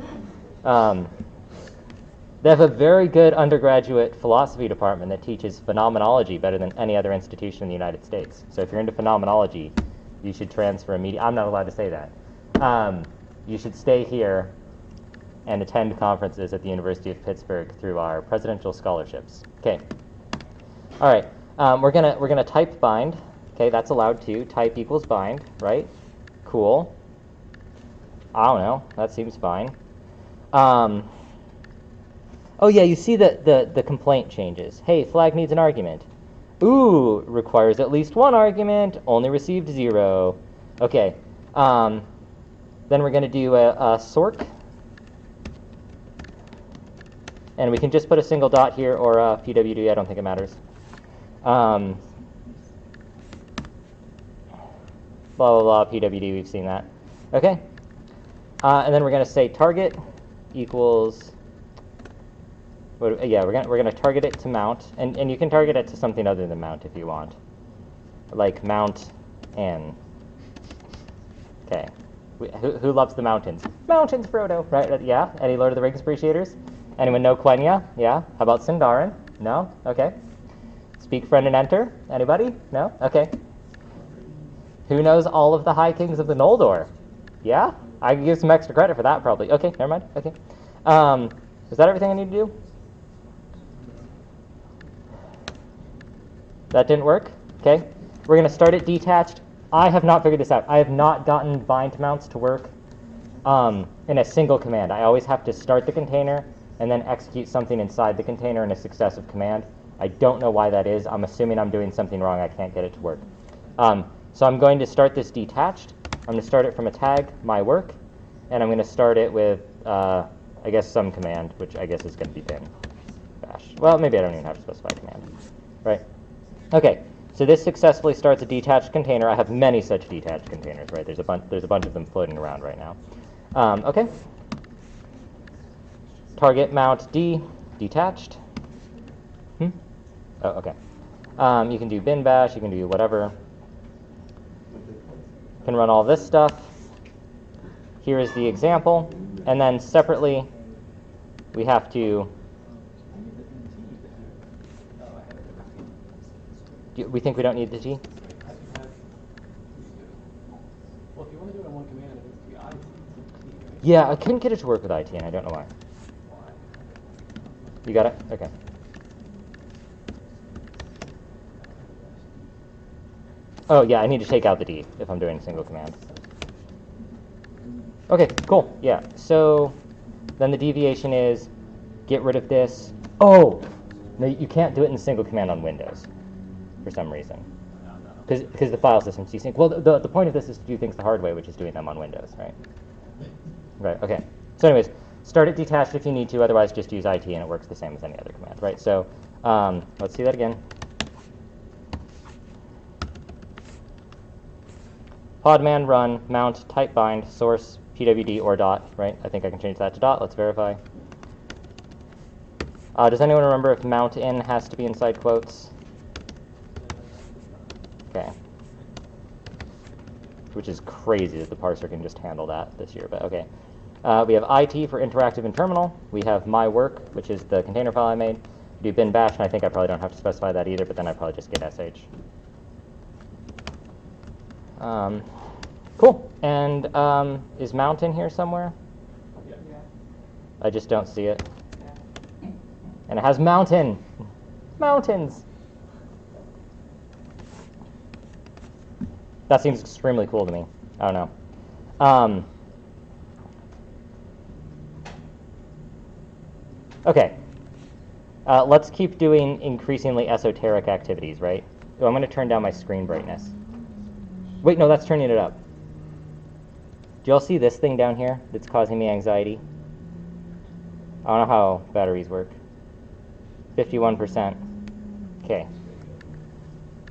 They have a very good undergraduate philosophy department that teaches phenomenology better than any other institution in the United States. So if you're into phenomenology, you should transfer immediately. I'm not allowed to say that. You should stay here and attend conferences at the University of Pittsburgh through our presidential scholarships. Okay. All right. We're gonna type bind. Okay, that's allowed too. Type equals bind, right? Cool. I don't know. That seems fine. Oh yeah, you see the complaint changes. Hey, flag needs an argument. Ooh, requires at least one argument. Only received 0. Okay. Then we're gonna do a sort. And we can just put a single dot here or a PWD. I don't think it matters. Blah, blah, blah, PWD, we've seen that. Okay. And then we're going to say target equals, we're going to target it to mount. And you can target it to something other than mount if you want. Like mount N. Okay. Who loves the mountains? Mountains, Frodo. Right? Yeah? Any Lord of the Rings appreciators? Anyone know Quenya? Yeah? How about Sindarin? No? Okay. Speak, friend, and enter. Anybody? No? Okay. Who knows all of the High Kings of the Noldor? Yeah? I can give some extra credit for that, probably. Okay, never mind. Okay. Is that everything I need to do? That didn't work? Okay. We're going to start it detached. I have not figured this out. I have not gotten bind mounts to work in a single command. I always have to start the container and then execute something inside the container in a successive command. I don't know why that is. I'm assuming I'm doing something wrong. I can't get it to work. So I'm going to start this detached. I'm going to start it from a tag, my work, and I'm going to start it with, I guess, some command, which I guess is going to be bin bash. Well, maybe I don't even have to specify command. Right? Okay. So this successfully starts a detached container. I have many such detached containers. Right? There's a bunch of them floating around right now. Okay. Target mount D detached. Oh, okay. You can do bin bash, you can do whatever. You can run all this stuff. Here is the example. And then separately, we have to... we think we don't need the T? Well, if you want to do it in one command, it needs to be IT. Right? Yeah, I couldn't get it to work with IT, and I don't know why. You got it? Okay. Oh, yeah, I need to take out the D if I'm doing a single command. Okay, cool. Yeah, so then the deviation is get rid of this. Oh, no, you can't do it in a single command on Windows for some reason. Because the file system's desync. Well, the point of this is to do things the hard way, which is doing them on Windows, right? Right, okay. So anyways, start it detached if you need to, otherwise just use IT and it works the same as any other command, right? So let's see that again. Podman run mount type bind source pwd or dot, right? I think I can change that to dot. Let's verify. Does anyone remember if mount in has to be inside quotes? Okay. Which is crazy that the parser can just handle that this year, but okay. We have IT for interactive and terminal. We have my work, which is the container file I made. We do bin bash, and I think I probably don't have to specify that either, but then I probably just get sh. Cool. And is mount in here somewhere? Yeah. I just don't see it. And it has mountain. Mountains. That seems extremely cool to me. I don't know. Okay. Let's keep doing increasingly esoteric activities, right? Oh, I'm going to turn down my screen brightness. Wait, no, that's turning it up. Do y'all see this thing down here that's causing me anxiety? I don't know how batteries work. 51%. Okay.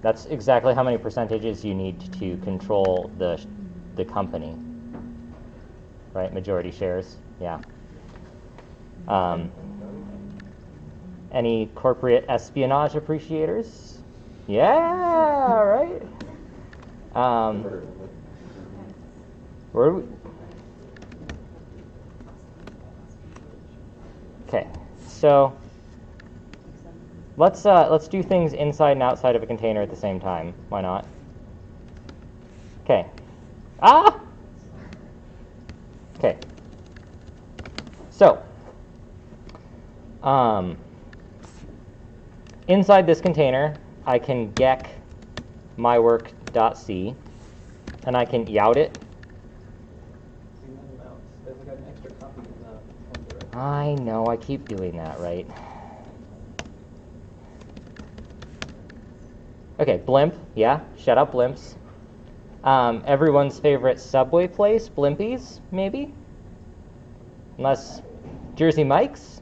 That's exactly how many percentages you need to control the company. Right? Majority shares. Yeah. Any corporate espionage appreciators? Yeah, right? Where are we? Okay, so let's do things inside and outside of a container at the same time. Why not? Okay. Ah! Okay. So, inside this container, I can gec mywork.c, and I can yout it. There's like an extra copy in the home directory. I know, I keep doing that, right? Okay, blimp, yeah, shut up blimps. Everyone's favorite subway place, Blimpies, maybe? Unless, Jersey Mike's?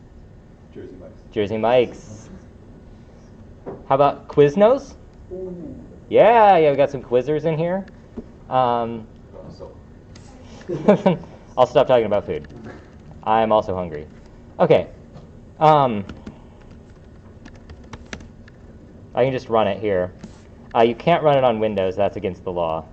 Jersey Mike's. Jersey Mike's. How about Quiznos? Yeah, we got some quizzers in here. So, I'll stop talking about food. I'm also hungry. Okay. I can just run it here. You can't run it on Windows. That's against the law.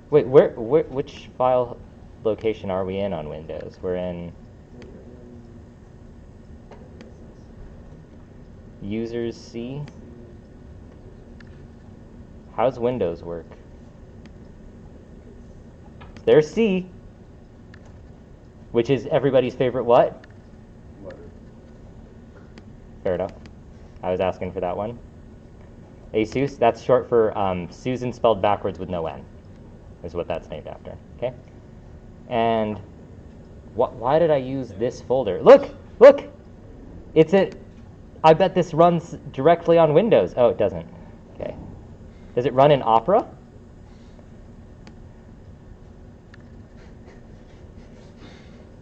Wait, which file location are we in on Windows? We're in users C. How does Windows work? There's C, which is everybody's favorite what? letter. Fair enough. I was asking for that one. ASUS, that's short for Susan spelled backwards with no N, is what that's named after, okay? And why did I use this folder? Look! I bet this runs directly on Windows. Oh, it doesn't. Okay. Does it run in Opera?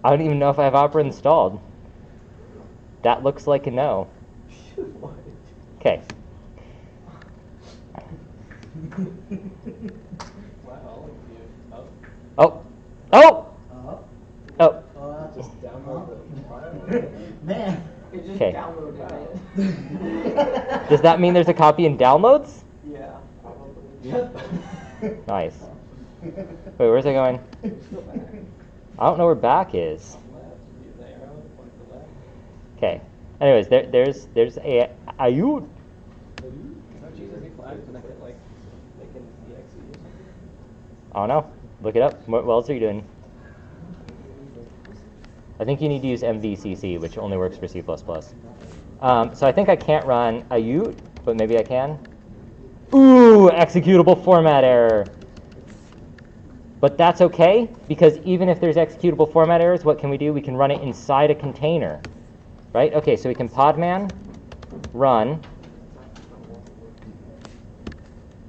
I don't even know if I have Opera installed. That looks like a no. Okay. Wow, Oh! just download the Man. It just Okay. downloaded it. Does that mean there's a copy in downloads? Yeah, probably. Nice. Wait, where's it going? Still back. I don't know where back is. Left, use the arrow to point to the left. Okay. Anyways, there's a ayut. Oh, Jesus, he flagged connected like in the exe or something. I don't know. Look it up. What else are you doing? I think you need to use MVCC, which only works for C++. So I think I can't run ayut, but maybe I can. Ooh, executable format error. But that's okay, because even if there's executable format errors, what can we do? We can run it inside a container, right? Okay, so we can podman run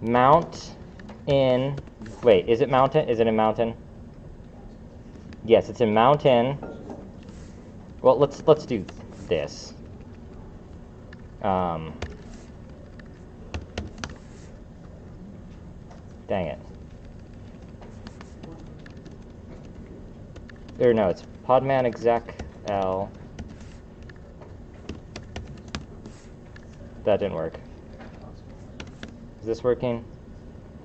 mount in, wait, is it mountain? Is it in mountain? Yes, it's in mountain. Well, let's do this. Dang it. Or no, it's podman exec l. That didn't work. Is this working?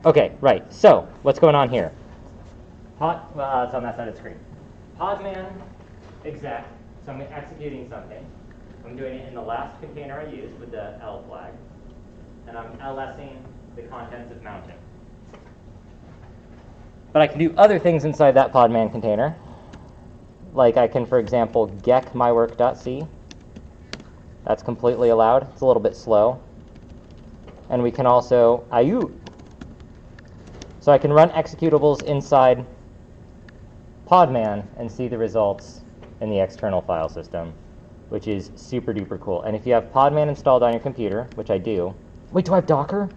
Okay, right. So what's going on here? It's on that side of the screen. Podman exec. So I'm executing something. I'm doing it in the last container I used with the L flag, and I'm LSing the contents of mountain. But I can do other things inside that podman container. Like I can, for example, gec mywork.c. That's completely allowed. It's a little bit slow. And we can also ayut. So I can run executables inside podman and see the results in the external file system, which is super duper cool. And if you have podman installed on your computer, which I do. Wait, do I have Docker?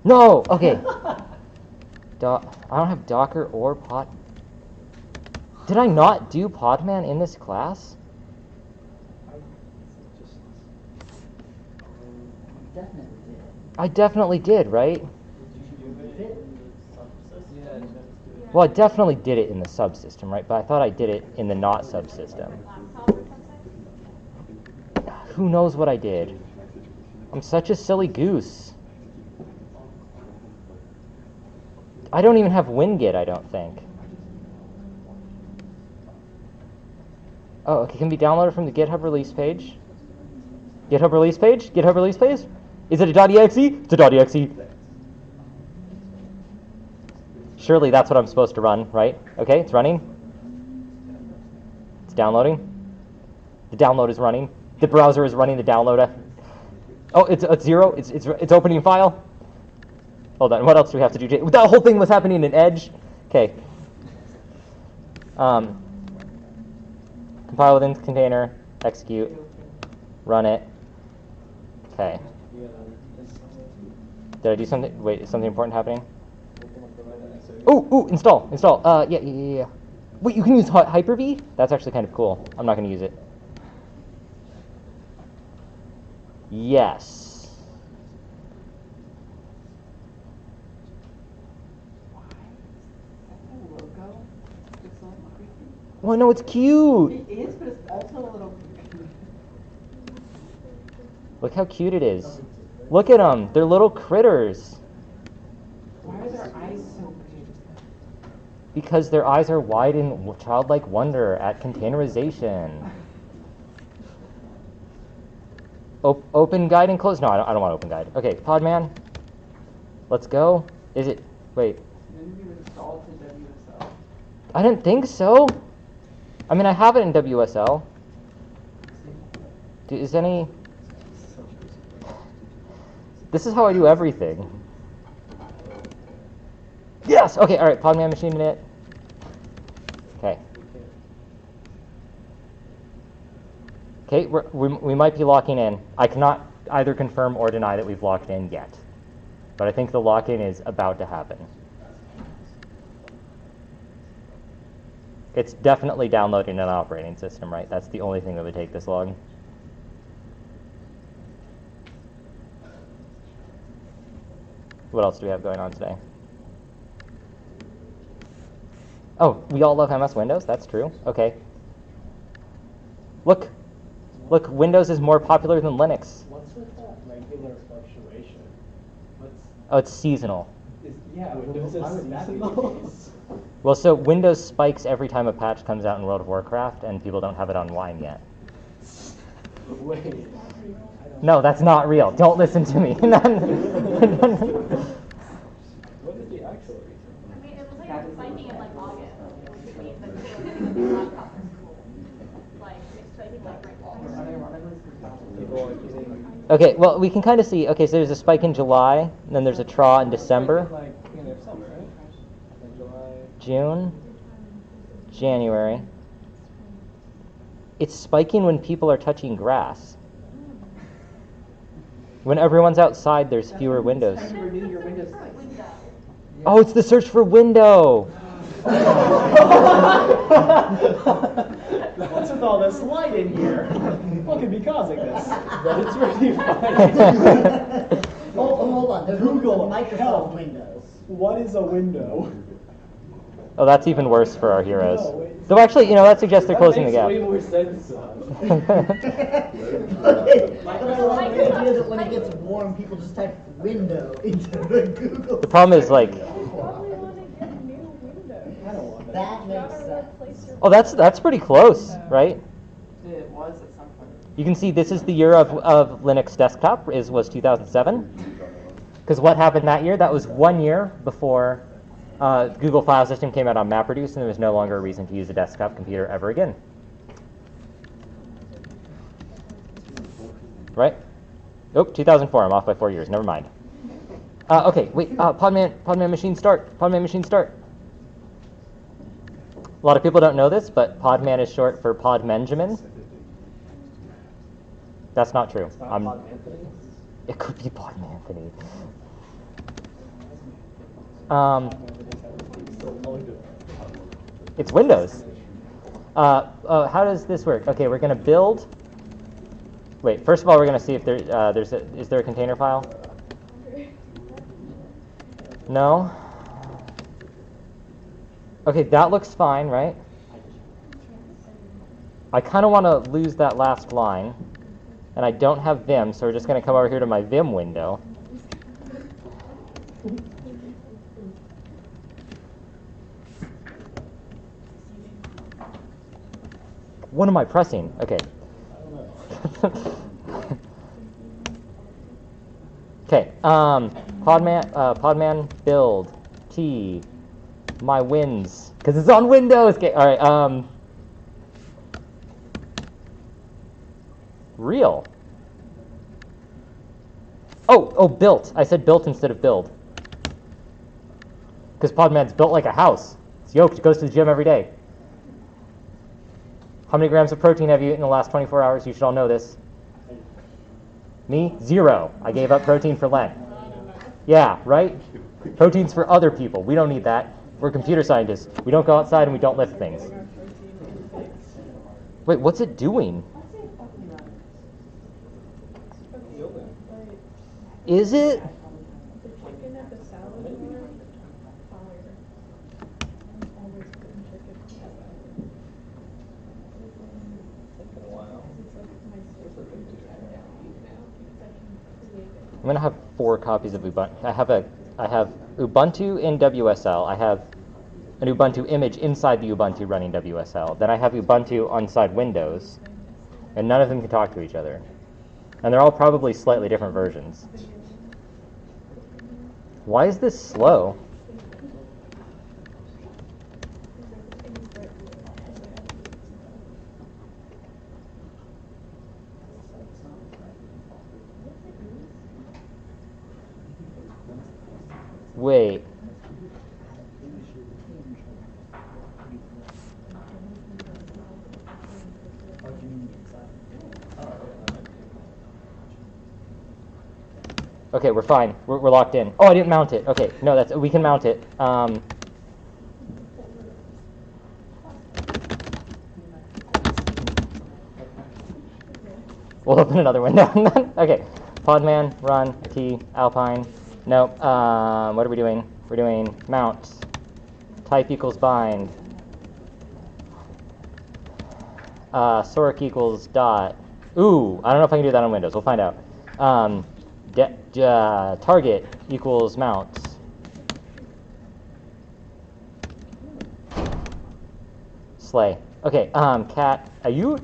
No! Okay. I don't have Docker or pod. Did I not do podman in this class? Definitely did. I definitely did, right? Yeah. Well, I definitely did it in the subsystem, right? But I thought I did it in the not subsystem. Laptop or something? Who knows what I did? I'm such a silly goose. I don't even have WinGit, I don't think. Oh, okay, can be downloaded from the GitHub release page. GitHub release page? GitHub release page? Is it a .exe? It's a .exe. Surely that's what I'm supposed to run, right? Okay, it's running. It's downloading. The download is running. The browser is running the download. Oh, it's zero. It's opening file. Hold on. What else do we have to do? That whole thing was happening in Edge. Okay. Compile within container. Execute. Run it. Okay. Did I do something? Wait, is something important happening? Oh, install. Yeah. Wait, you can use Hyper-V? That's actually kind of cool. I'm not going to use it. Yes. That logo looks so creepy. Well, no, it's cute. It is, but it's also a little creepy. Look how cute it is. Look at them. They're little critters. Why are their eyes so big? Because their eyes are wide in childlike wonder at containerization. Open guide and close? No, I don't want open guide. Okay, podman. Let's go. Is it? Wait. Then you install to WSL. I didn't think so. I mean, I have it in WSL. Is any... This is how I do everything. Yes! Okay, all right, podman machine init. Okay. Okay, we might be locking in. I cannot either confirm or deny that we've locked in yet. But I think the lock-in is about to happen. It's definitely downloading an operating system, right? That's the only thing that would take this long. What else do we have going on today? Oh, we all love MS Windows? That's true. Okay. Look, Windows is more popular than Linux. What's with that regular fluctuation? Oh, it's seasonal. Yeah, Windows is seasonal. Well, so Windows spikes every time a patch comes out in World of Warcraft, and people don't have it on Wine yet. Wait. No, that's not real. Don't listen to me. What is the actual reason? I mean, it was like spiking in like August, which means that people are laptop is cool. Like, it's spiking like right now. People are getting Okay, well, we can kind of see. Okay, so there's a spike in July, and then there's a trough in December. like June, January. It's spiking when people are touching grass. When everyone's outside, there's fewer windows. Time to renew your Windows license. Oh, it's the search for window. What's with all this light in here? What could be causing this? But it's really fine. Hold on. There's Google Microsoft help. Windows. What is a window? Oh, that's even worse for our heroes. No, wait. Though actually, that suggests they're closing the That gap. makes way more sense. Okay, I like the idea that when it gets warm, people just type window into the Google. The problem is like, Probably want to get new windows. I don't want That makes Gotta sense. replace your oh, that's pretty close, right? It was at some point. You can see this is the year of Linux desktop was 2007. Because what happened that year? That was 1 year before Google File System came out on MapReduce, and there was no longer a reason to use a desktop computer ever again. Right? Oh, 2004. I'm off by 4 years. Never mind. Okay, wait. Podman machine start. Podman machine start. A lot of people don't know this, but Podman is short for Podmenjamin. That's not true. It could be Podmanthony. It's Windows. How does this work? Okay, we're going to build. Wait, first of all, we're going to see if is there a container file? No? Okay, that looks fine, right? I kind of want to lose that last line, and I don't have Vim, so we're just going to come over here to my Vim window. What am I pressing? Okay. Okay. Podman build T my wins because it's on Windows. Okay. All right. Real. Oh, built. I said built instead of build. Because Podman's built like a house. It's yoked. It goes to the gym every day. How many grams of protein have you eaten in the last 24 hours? You should all know this. Me? 0. I gave up protein for Lent. Yeah, right? Protein's for other people. We don't need that. We're computer scientists. We don't go outside and we don't lift things. Wait, what's it doing? Is it? The chicken at the salad bar, fire. I'm always putting chicken at that. It's like my super food that I don't eat now because I can create it. I'm gonna have 4 copies of Ubuntu. I have Ubuntu in WSL. I have an Ubuntu image inside the Ubuntu running WSL. Then I have Ubuntu inside Windows, and none of them can talk to each other. And they're all probably slightly different versions. Why is this slow? Wait. Okay, we're fine. We're locked in. Oh, I didn't mount it. Okay, no, we can mount it. We'll open another window. Okay, Podman, run, T, Alpine. No, what are we doing? We're doing mount. Type equals bind. Sorc equals dot. Ooh, I don't know if I can do that on Windows. We'll find out. Target equals mount. Slay. Okay, cat, are you?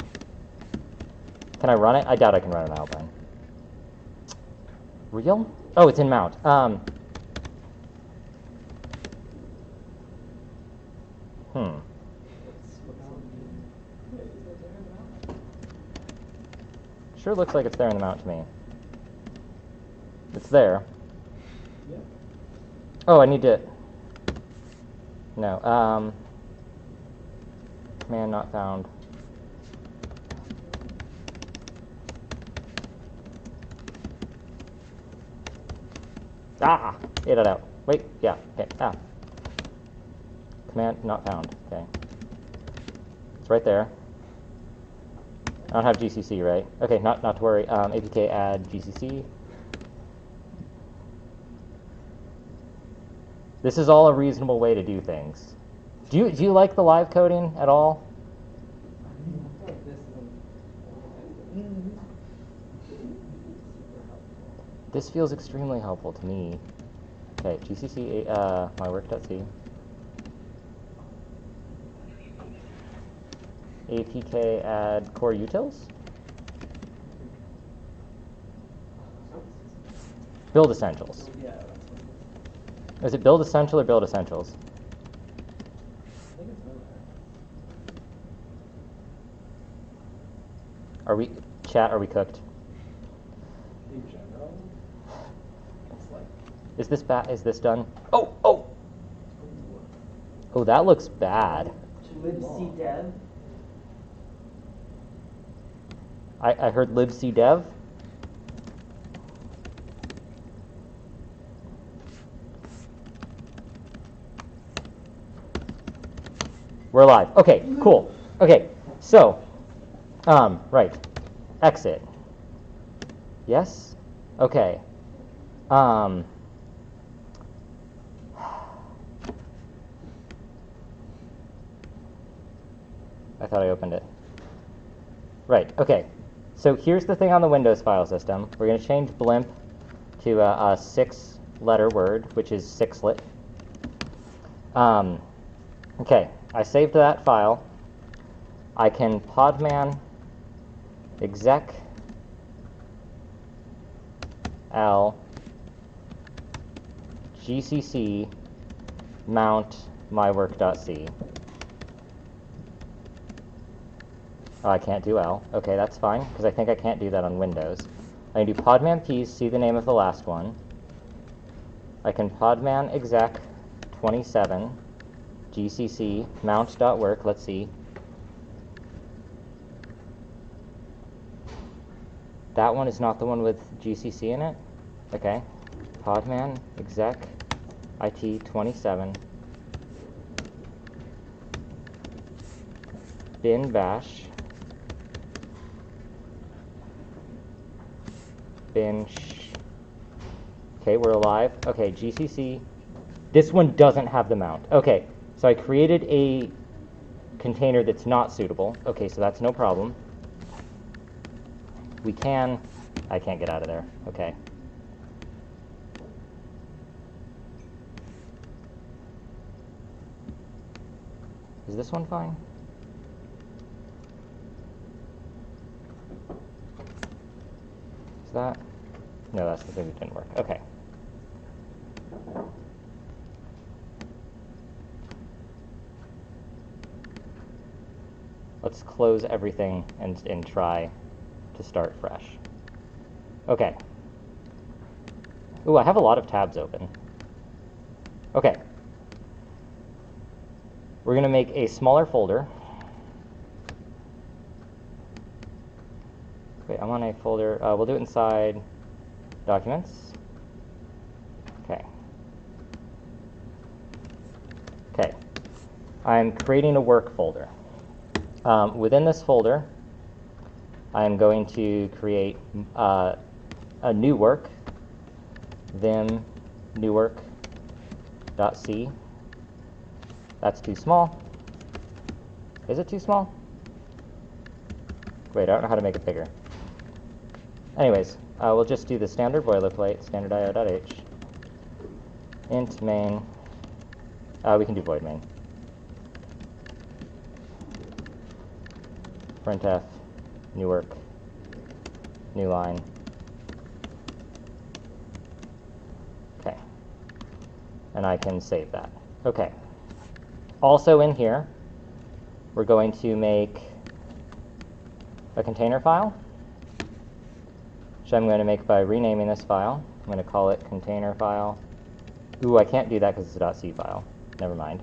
Can I run it? I doubt I can run an Alpine. Real? Oh, it's in mount. Sure looks like it's there in the mount to me. It's there. Oh, I need to... No. Command not found. Ah! Get it out. Wait, yeah, okay, ah. Command not found, okay. It's right there. I don't have GCC, right? Okay, not to worry. APK add GCC. This is all a reasonable way to do things. Do you like the live coding at all? This feels extremely helpful to me. Okay, GCC mywork.c. APK add core utils. Build essentials. Is it build essential or build essentials? Are we chat? Are we cooked? In general, it's like. Is this bad? Is this done? Oh, oh, oh! That looks bad. libc dev. I heard libc dev. We're live. Okay, cool. Okay, so, right, exit. Yes? Okay. I thought I opened it. Right, okay. So here's the thing on the Windows file system. We're going to change blimp to a 6-letter word, which is sixlet. Okay, I saved that file. I can podman exec l gcc mount mywork.c. Oh, I can't do L. Okay, that's fine, because I think I can't do that on Windows. I can do podman piece, see the name of the last one. I can podman exec 27 gcc mount.work. Let's see. That one is not the one with GCC in it? Okay. Podman exec IT 27 bin bash bin okay, we're alive. Okay, GCC. This one doesn't have the mount. Okay, so I created a container that's not suitable. Okay, so that's no problem. We can, I can't get out of there. Okay. Is this one fine? Is that? No, that's the thing that didn't work. Okay. Let's close everything and try to start fresh. Okay. Ooh, I have a lot of tabs open. Okay. We're going to make a smaller folder. Wait, I'm on a folder. We'll do it inside Documents. Okay. Okay. I'm creating a work folder. Within this folder, I am going to create a new work, vim new work.c. That's too small. Is it too small? Wait, I don't know how to make it bigger. Anyways, we'll just do the standard boilerplate, standard io.h, int main. We can do void main. Printf, new work, new line. Okay. And I can save that. Okay. Also in here, we're going to make a container file, which I'm going to make by renaming this file. I'm going to call it container file. Ooh, I can't do that because it's a .c file. Never mind.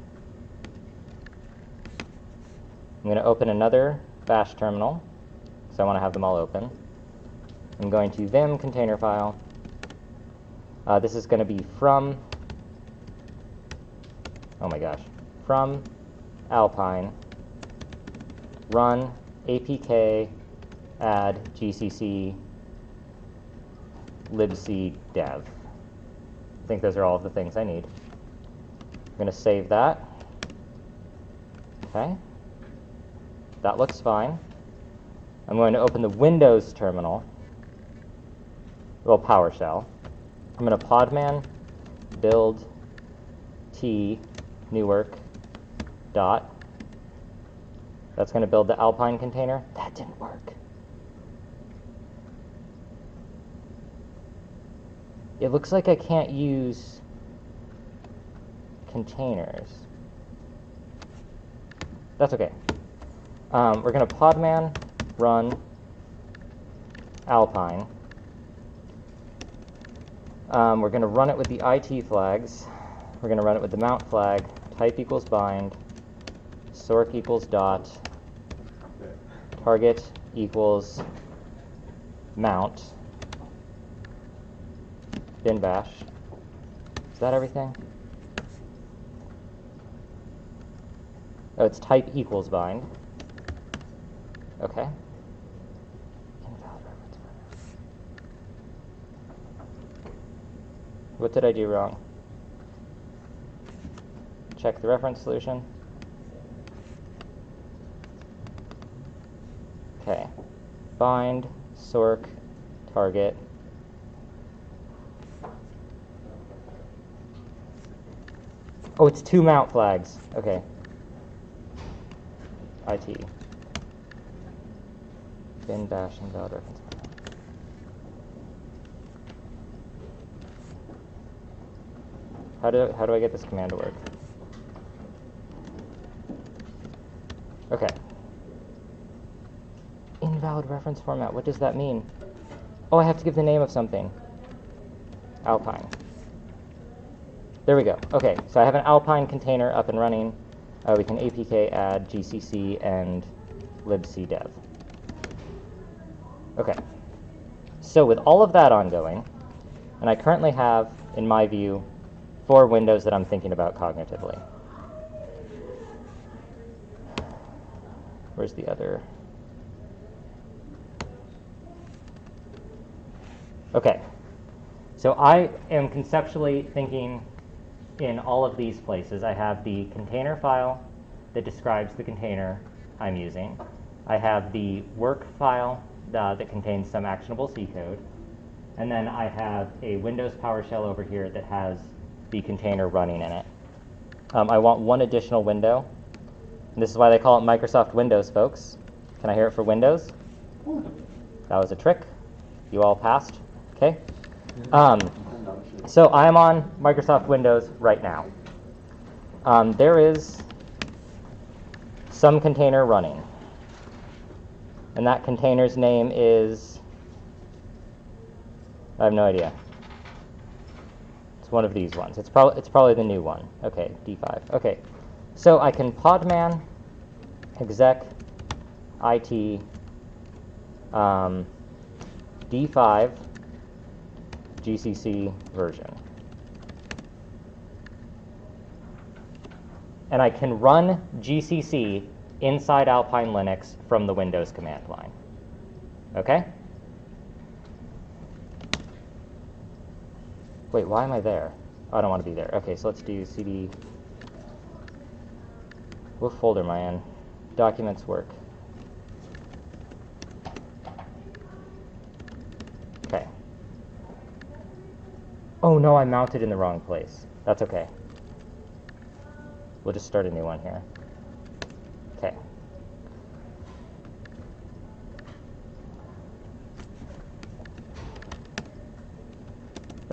I'm going to open another bash terminal, because I want to have them all open. I'm going to vim container file. This is going to be from, oh my gosh, from Alpine, run apk add gcc libc dev. I think those are all of the things I need. I'm going to save that. Okay. That looks fine. I'm going to open the Windows terminal, well, PowerShell. I'm going to podman build t newark dot. That's going to build the Alpine container. That didn't work. It looks like I can't use containers. That's okay. We're going to podman run Alpine. We're going to run it with the IT flags. We're going to run it with the mount flag, type equals bind, sork equals dot, target equals mount, bin bash. Is that everything? Oh, it's type equals bind. Okay. Invalid reference format. What did I do wrong? Check the reference solution. Okay. Bind, sork, target. Oh, it's two mount flags. Okay. IT. Bin bash invalid reference format. How do I get this command to work? Okay. Invalid reference format. What does that mean? Oh, I have to give the name of something. Alpine. There we go. Okay, so I have an Alpine container up and running. We can apk add gcc and libc dev. Okay. So with all of that ongoing, and I currently have, in my view, 4 windows that I'm thinking about cognitively. Where's the other? Okay. So I am conceptually thinking in all of these places. I have the container file that describes the container I'm using. I have the work file that contains some actionable C code. And then I have a Windows PowerShell over here that has the container running in it. I want one additional window. And this is why they call it Microsoft Windows, folks. Can I hear it for Windows? That was a trick. You all passed. Okay. So I'm on Microsoft Windows right now. There is some container running. And that container's name is, I have no idea. It's one of these ones. It's probably the new one. Okay, D5. Okay. So I can podman exec it D5 GCC version. And I can run GCC inside Alpine Linux from the Windows command line. Okay? Wait, why am I there? Oh, I don't want to be there. Okay, so let's do cd. What folder am I in? Documents work. Okay. Oh no, I mounted in the wrong place. That's okay. We'll just start a new one here. Okay.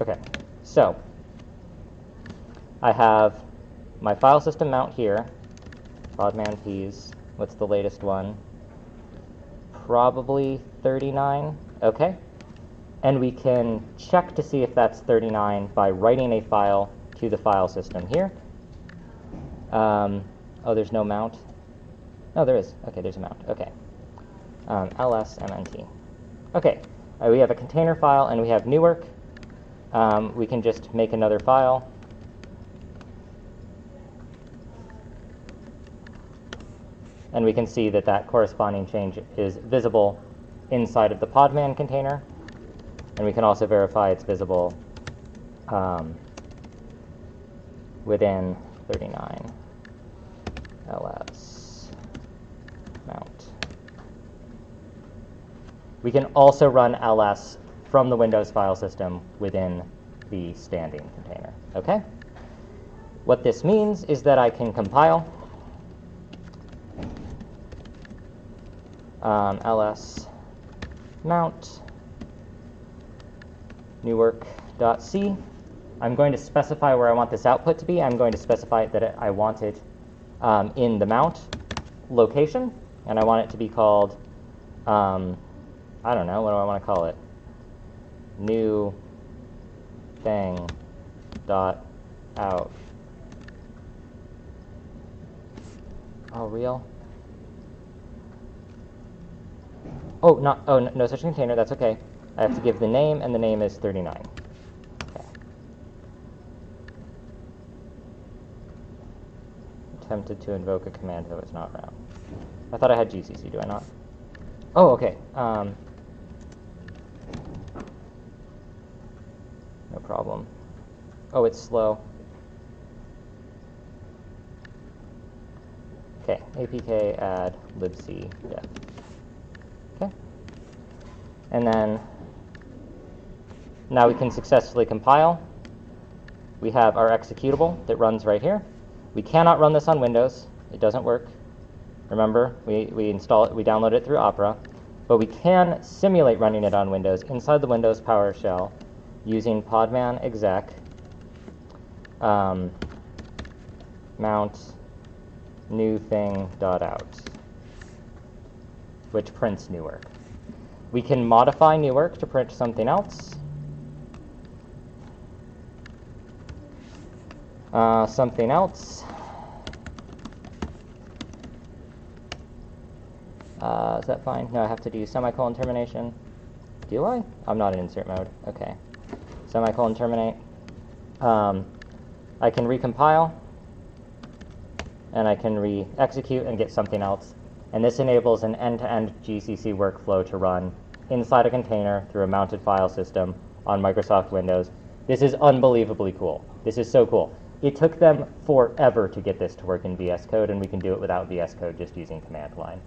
Okay, so I have my file system mount here. Podman Ps. What's the latest one? Probably 39. Okay. And we can check to see if that's 39 by writing a file to the file system here. Oh, there's no mount. Oh, there is. Okay, there's a mount. Okay. LSMNT. Okay, we have a container file and we have new work. We can just make another file. And we can see that that corresponding change is visible inside of the Podman container. And we can also verify it's visible within 39 ls mount. We can also run ls from the Windows file system within the standing container. Okay? What this means is that I can compile ls mount newwork.c. I'm going to specify where I want this output to be. I'm going to specify that I want it in the mount location, and I want it to be called, I don't know, what do I want to call it? New thing dot out. Oh, real? Oh, no such container, that's okay. I have to give the name, and the name is 39. Okay. Attempted to invoke a command that was not round. I thought I had GCC, do I not? Oh, okay. No problem. Oh, it's slow. Okay, apk add libc def. Okay. And then now we can successfully compile. We have our executable that runs right here. We cannot run this on Windows. It doesn't work. Remember, we install it, we download it through Opera, but we can simulate running it on Windows inside the Windows PowerShell using podman exec mount new thing.out, which prints new work. We can modify new work to print something else. Something else. Is that fine? No, I have to do semicolon termination. Do I? I'm not in insert mode. Okay. Semicolon terminate. I can recompile, and I can re-execute and get something else. And this enables an end-to-end GCC workflow to run inside a container through a mounted file system on Microsoft Windows. This is unbelievably cool. This is so cool. It took them forever to get this to work in VS Code, and we can do it without VS Code just using command line.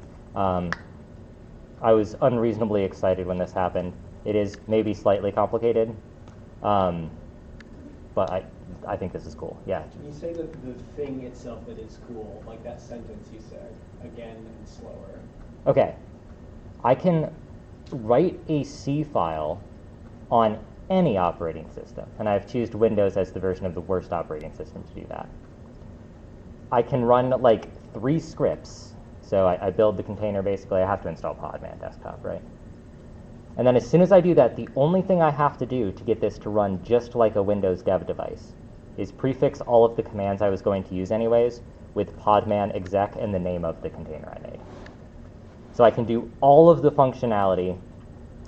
I was unreasonably excited when this happened. It is maybe slightly complicated, but I think this is cool. Yeah. Can you say the thing itself that is cool, like that sentence you said, again and slower? Okay. I can write a C file on any operating system, and I've chosen Windows as the version of the worst operating system to do that. I can run like 3 scripts. So I build the container, basically. I have to install Podman Desktop, right? And then as soon as I do that, the only thing I have to do to get this to run just like a Windows dev device is prefix all of the commands I was going to use anyways with podman exec and the name of the container I made. So I can do all of the functionality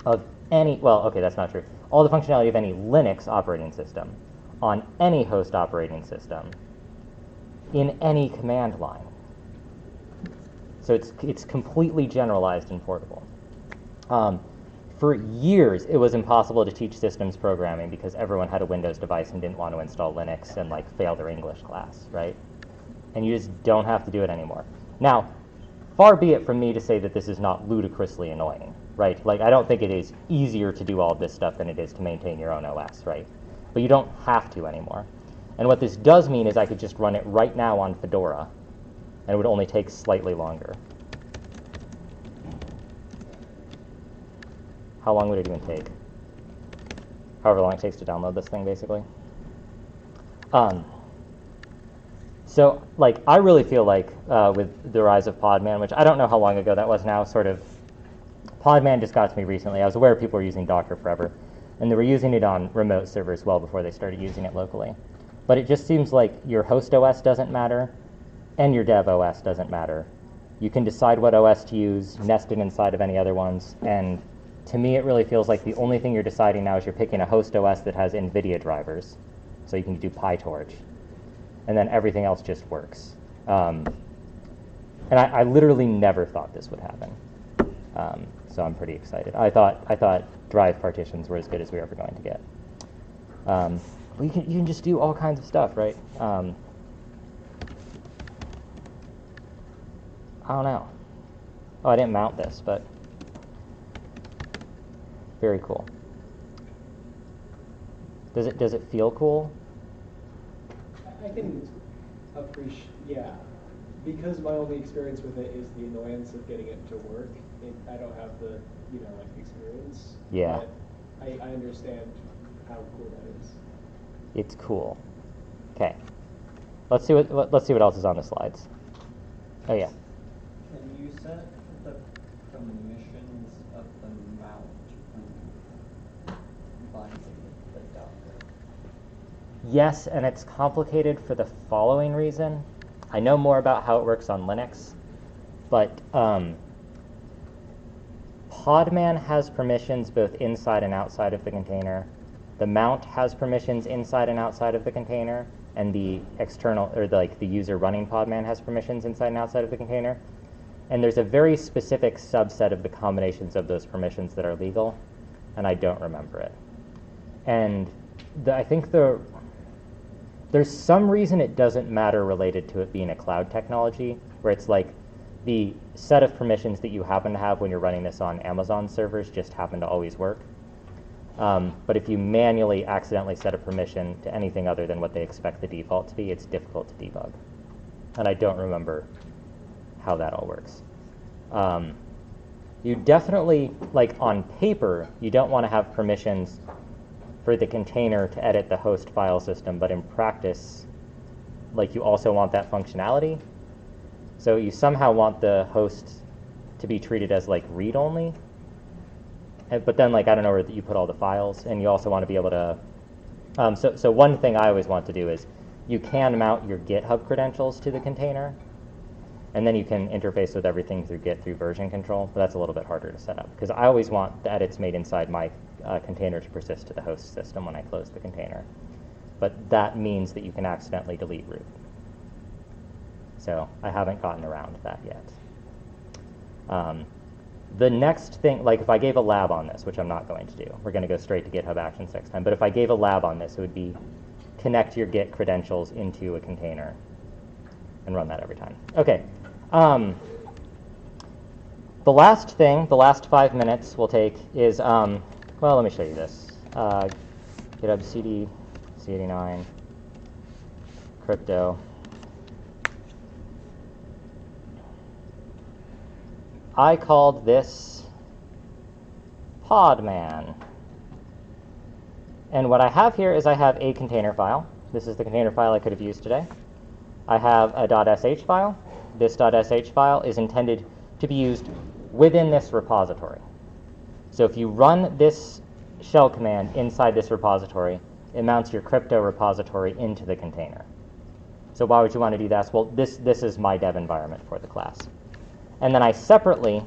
of any, well, okay, that's not true. All the functionality of any Linux operating system on any host operating system in any command line. So it's completely generalized and portable. For years, it was impossible to teach systems programming because everyone had a Windows device and didn't want to install Linux and like fail their English class, right? And you just don't have to do it anymore. Now, far be it from me to say that this is not ludicrously annoying, right? Like, I don't think it is easier to do all of this stuff than it is to maintain your own OS, right? But you don't have to anymore. And what this does mean is I could just run it right now on Fedora, and it would only take slightly longer. How long would it even take? However long it takes to download this thing, basically. So, like, I really feel like with the rise of Podman, which I don't know how long ago that was now, sort of, Podman just got to me recently. I was aware people were using Docker forever, and they were using it on remote servers well before they started using it locally. But it just seems like your host OS doesn't matter, and your dev OS doesn't matter, You can decide what OS to use, nested inside of any other ones, and to me, it really feels like the only thing you're deciding now is you're picking a host OS that has NVIDIA drivers, so you can do PyTorch, and then everything else just works. And I literally never thought this would happen, so I'm pretty excited. I thought drive partitions were as good as we were ever going to get. Well, you can just do all kinds of stuff, right? I don't know. Oh, I didn't mount this, but very cool. Does it feel cool? I can appreciate, yeah. Because my only experience with it is the annoyance of getting it to work. I don't have the, like experience. Yeah. But I understand how cool that is. It's cool. Okay. Let's see what else is on the slides. Oh yeah. Can you set the permissions of the mount by the Docker? Yes, and it's complicated for the following reason. I know more about how it works on Linux, but Podman has permissions both inside and outside of the container. The mount has permissions inside and outside of the container, and the external, or the user running Podman has permissions inside and outside of the container. And there's a very specific subset of the combinations of those permissions that are legal, and I don't remember it. And I think there's some reason it doesn't matter related to it being a cloud technology, where it's like the set of permissions that you happen to have when you're running this on Amazon servers just happen to always work. But if you manually accidentally set a permission to anything other than what they expect the default to be, it's difficult to debug. And I don't remember how that all works. You definitely, on paper, you don't want to have permissions for the container to edit the host file system, but in practice, you also want that functionality. So you somehow want the host to be treated as read-only. But then, I don't know where you put all the files, and you also want to be able to. So one thing I always want to do is you can mount your GitHub credentials to the container, and then you can interface with everything through Git through version control. But that's a little bit harder to set up because I always want the edits made inside my container to persist to the host system when I close the container. But that means that you can accidentally delete root. So I haven't gotten around to that yet. The next thing, if I gave a lab on this, which I'm not going to do, we're going to go straight to GitHub Actions next time, but if I gave a lab on this, it would be connect your Git credentials into a container and run that every time. Okay. The last thing, the last 5 minutes we'll take is, well, let me show you this. GitHub CD, C89, crypto. I called this Podman. And what I have here is I have a container file. This is the container file I could have used today. I have a .sh file. This .sh file is intended to be used within this repository. So if you run this shell command inside this repository, it mounts your crypto repository into the container. So why would you want to do that? Well, this is my dev environment for the class. And then I separately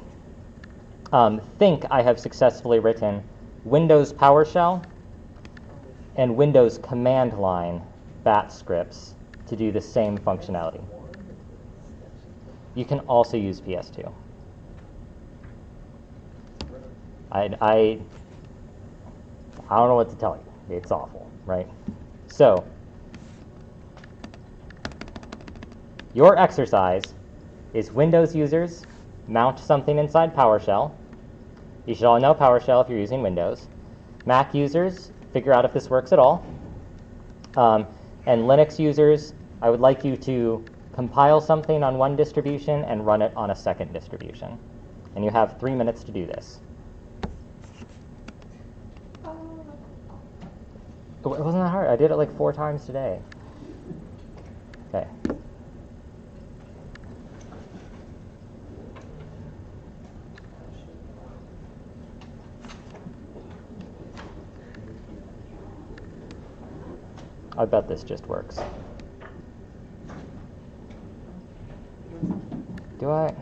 think I have successfully written Windows PowerShell and Windows command line bat scripts to do the same functionality. You can also use PS2. I don't know what to tell you. It's awful, right? So your exercise is Windows users mount something inside PowerShell. You should all know PowerShell if you're using Windows. Mac users, figure out if this works at all. And Linux users, I would like you to compile something on one distribution and run it on a second distribution. And you have 3 minutes to do this. It wasn't that hard. I did it 4 times today. Okay. I bet this just works. Do I?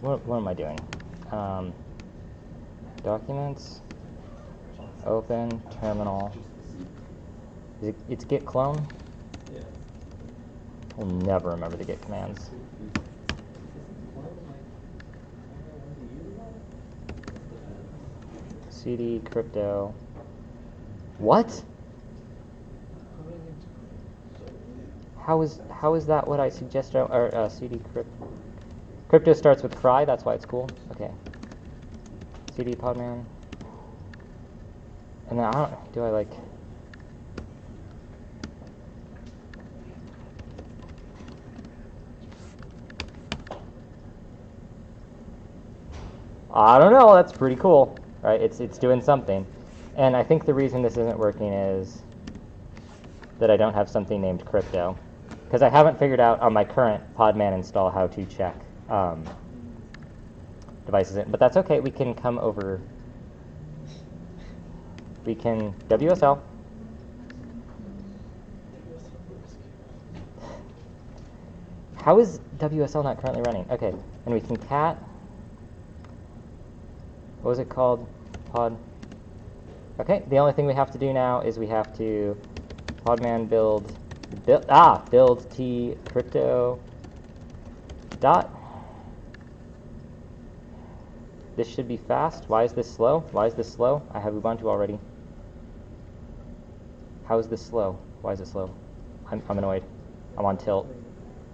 what am I doing? Documents, open, terminal. It's git clone? Yeah. I'll never remember the git commands. CD crypto. What? How is that what I suggest? Or CD crypto. Crypto starts with cry. That's why it's cool. Okay. CD podman. And then I don't. Do I like? I don't know. That's pretty cool, right? It's doing something, and I think the reason this isn't working is that I don't have something named crypto, because I haven't figured out on my current podman install how to check devices in. But that's okay. We can come over. We can WSL. How is WSL not currently running? Okay, and we can cat. What was it called? Pod. Okay, the only thing we have to do now is we have to podman build t crypto dot. This should be fast. Why is this slow? Why is this slow? I have Ubuntu already. How is this slow? Why is it slow? I'm annoyed. I'm on tilt.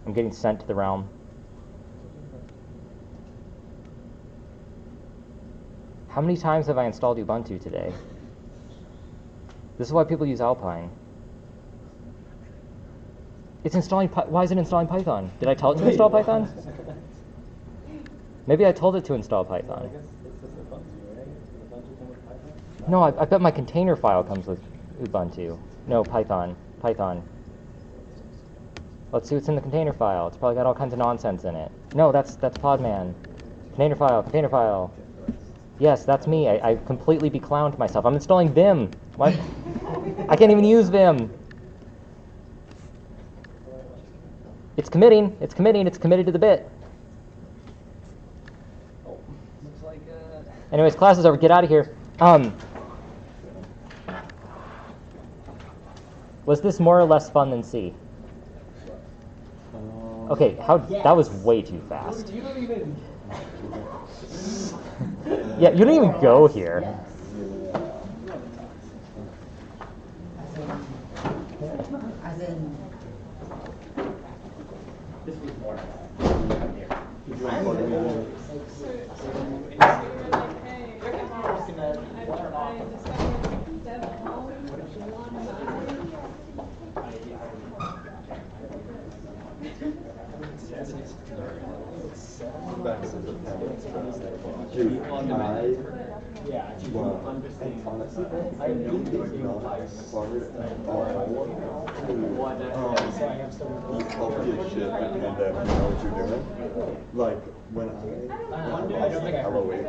I'm getting sent to the realm. How many times have I installed Ubuntu today? This is why people use Alpine. It's installing. Why is it installing Python? Did I tell it to install Python? Maybe I told it to install Python. No, I bet my container file comes with Ubuntu. No, Python. Python. Let's see what's in the container file. It's probably got all kinds of nonsense in it. No, that's Podman. Container file. Container file. Yes, that's me. I completely beclowned myself. I'm installing Vim. What? I can't even use Vim. It's committing. It's committing. It's committed to the bit. Anyways, class is over. Get out of here. Was this more or less fun than C? Okay, that was way too fast. You don't even. Yeah, you don't even go here. As in, This was more. Dude, Yeah, well, understand. honestly, I think it's not hard at all So I have some. eat healthy as shit and know what you're doing. Like, when I was like hella weight,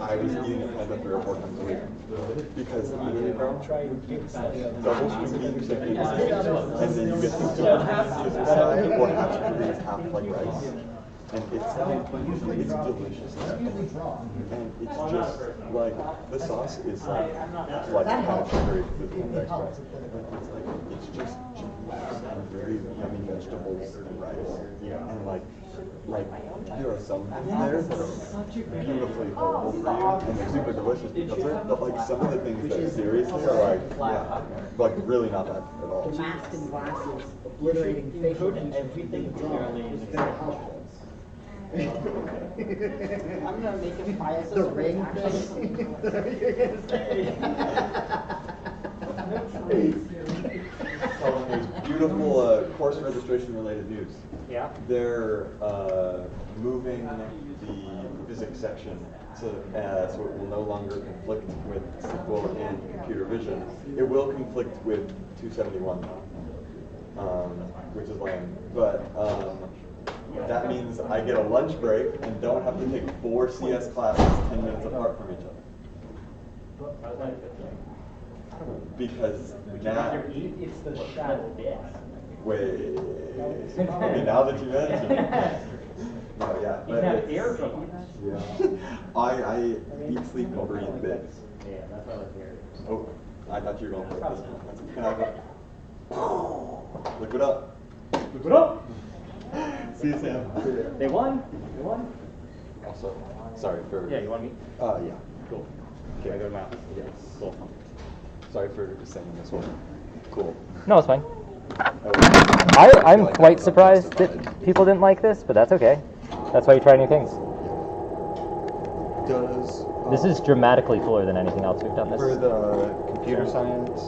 I was eating a panda 3 or 4 times a week. Because literally, bro, double string beef chicken, and then you get the scissor side, or half chicken is half like rice. And it's delicious. And it's just like the sauce is like kind of sugary with the extra. It's just chicken and very yummy vegetables and rice. And like there are some things there that are beautifully horrible for you and they're super delicious because of it. But like some of the things that seriously are like really not bad at all. mask and glasses, obliterating facial features, everything wrong. I'm gonna make him buy us the ring thing. There's beautiful course registration related news. Yeah. They're moving the physics section so it will no longer conflict with SQL and computer vision. It will conflict with 271 which is lame. But that means I get a lunch break and don't have to take 4 CS classes 10 minutes apart from each other. Because now It's the shadow death. wait. I mean, now that you mention it. No, yeah. You but can have it's- air from that. Yeah. I eat, sleep, and breathe big. Yeah, that's why I like air. Oh, I thought you were going for this one. Can I go? Look it up. Look it up. See you, Sam. They won. They won. Also, sorry for. Yeah, you want me? Yeah. Cool. Can I go to my office? Yes. Cool. Sorry for saying this one. Cool. No, it's fine. I I'm feel like quite that was surprised unjustified. that people didn't like this, but that's okay. That's why you try new things. Does This is dramatically cooler than anything else we've done this. for the computer science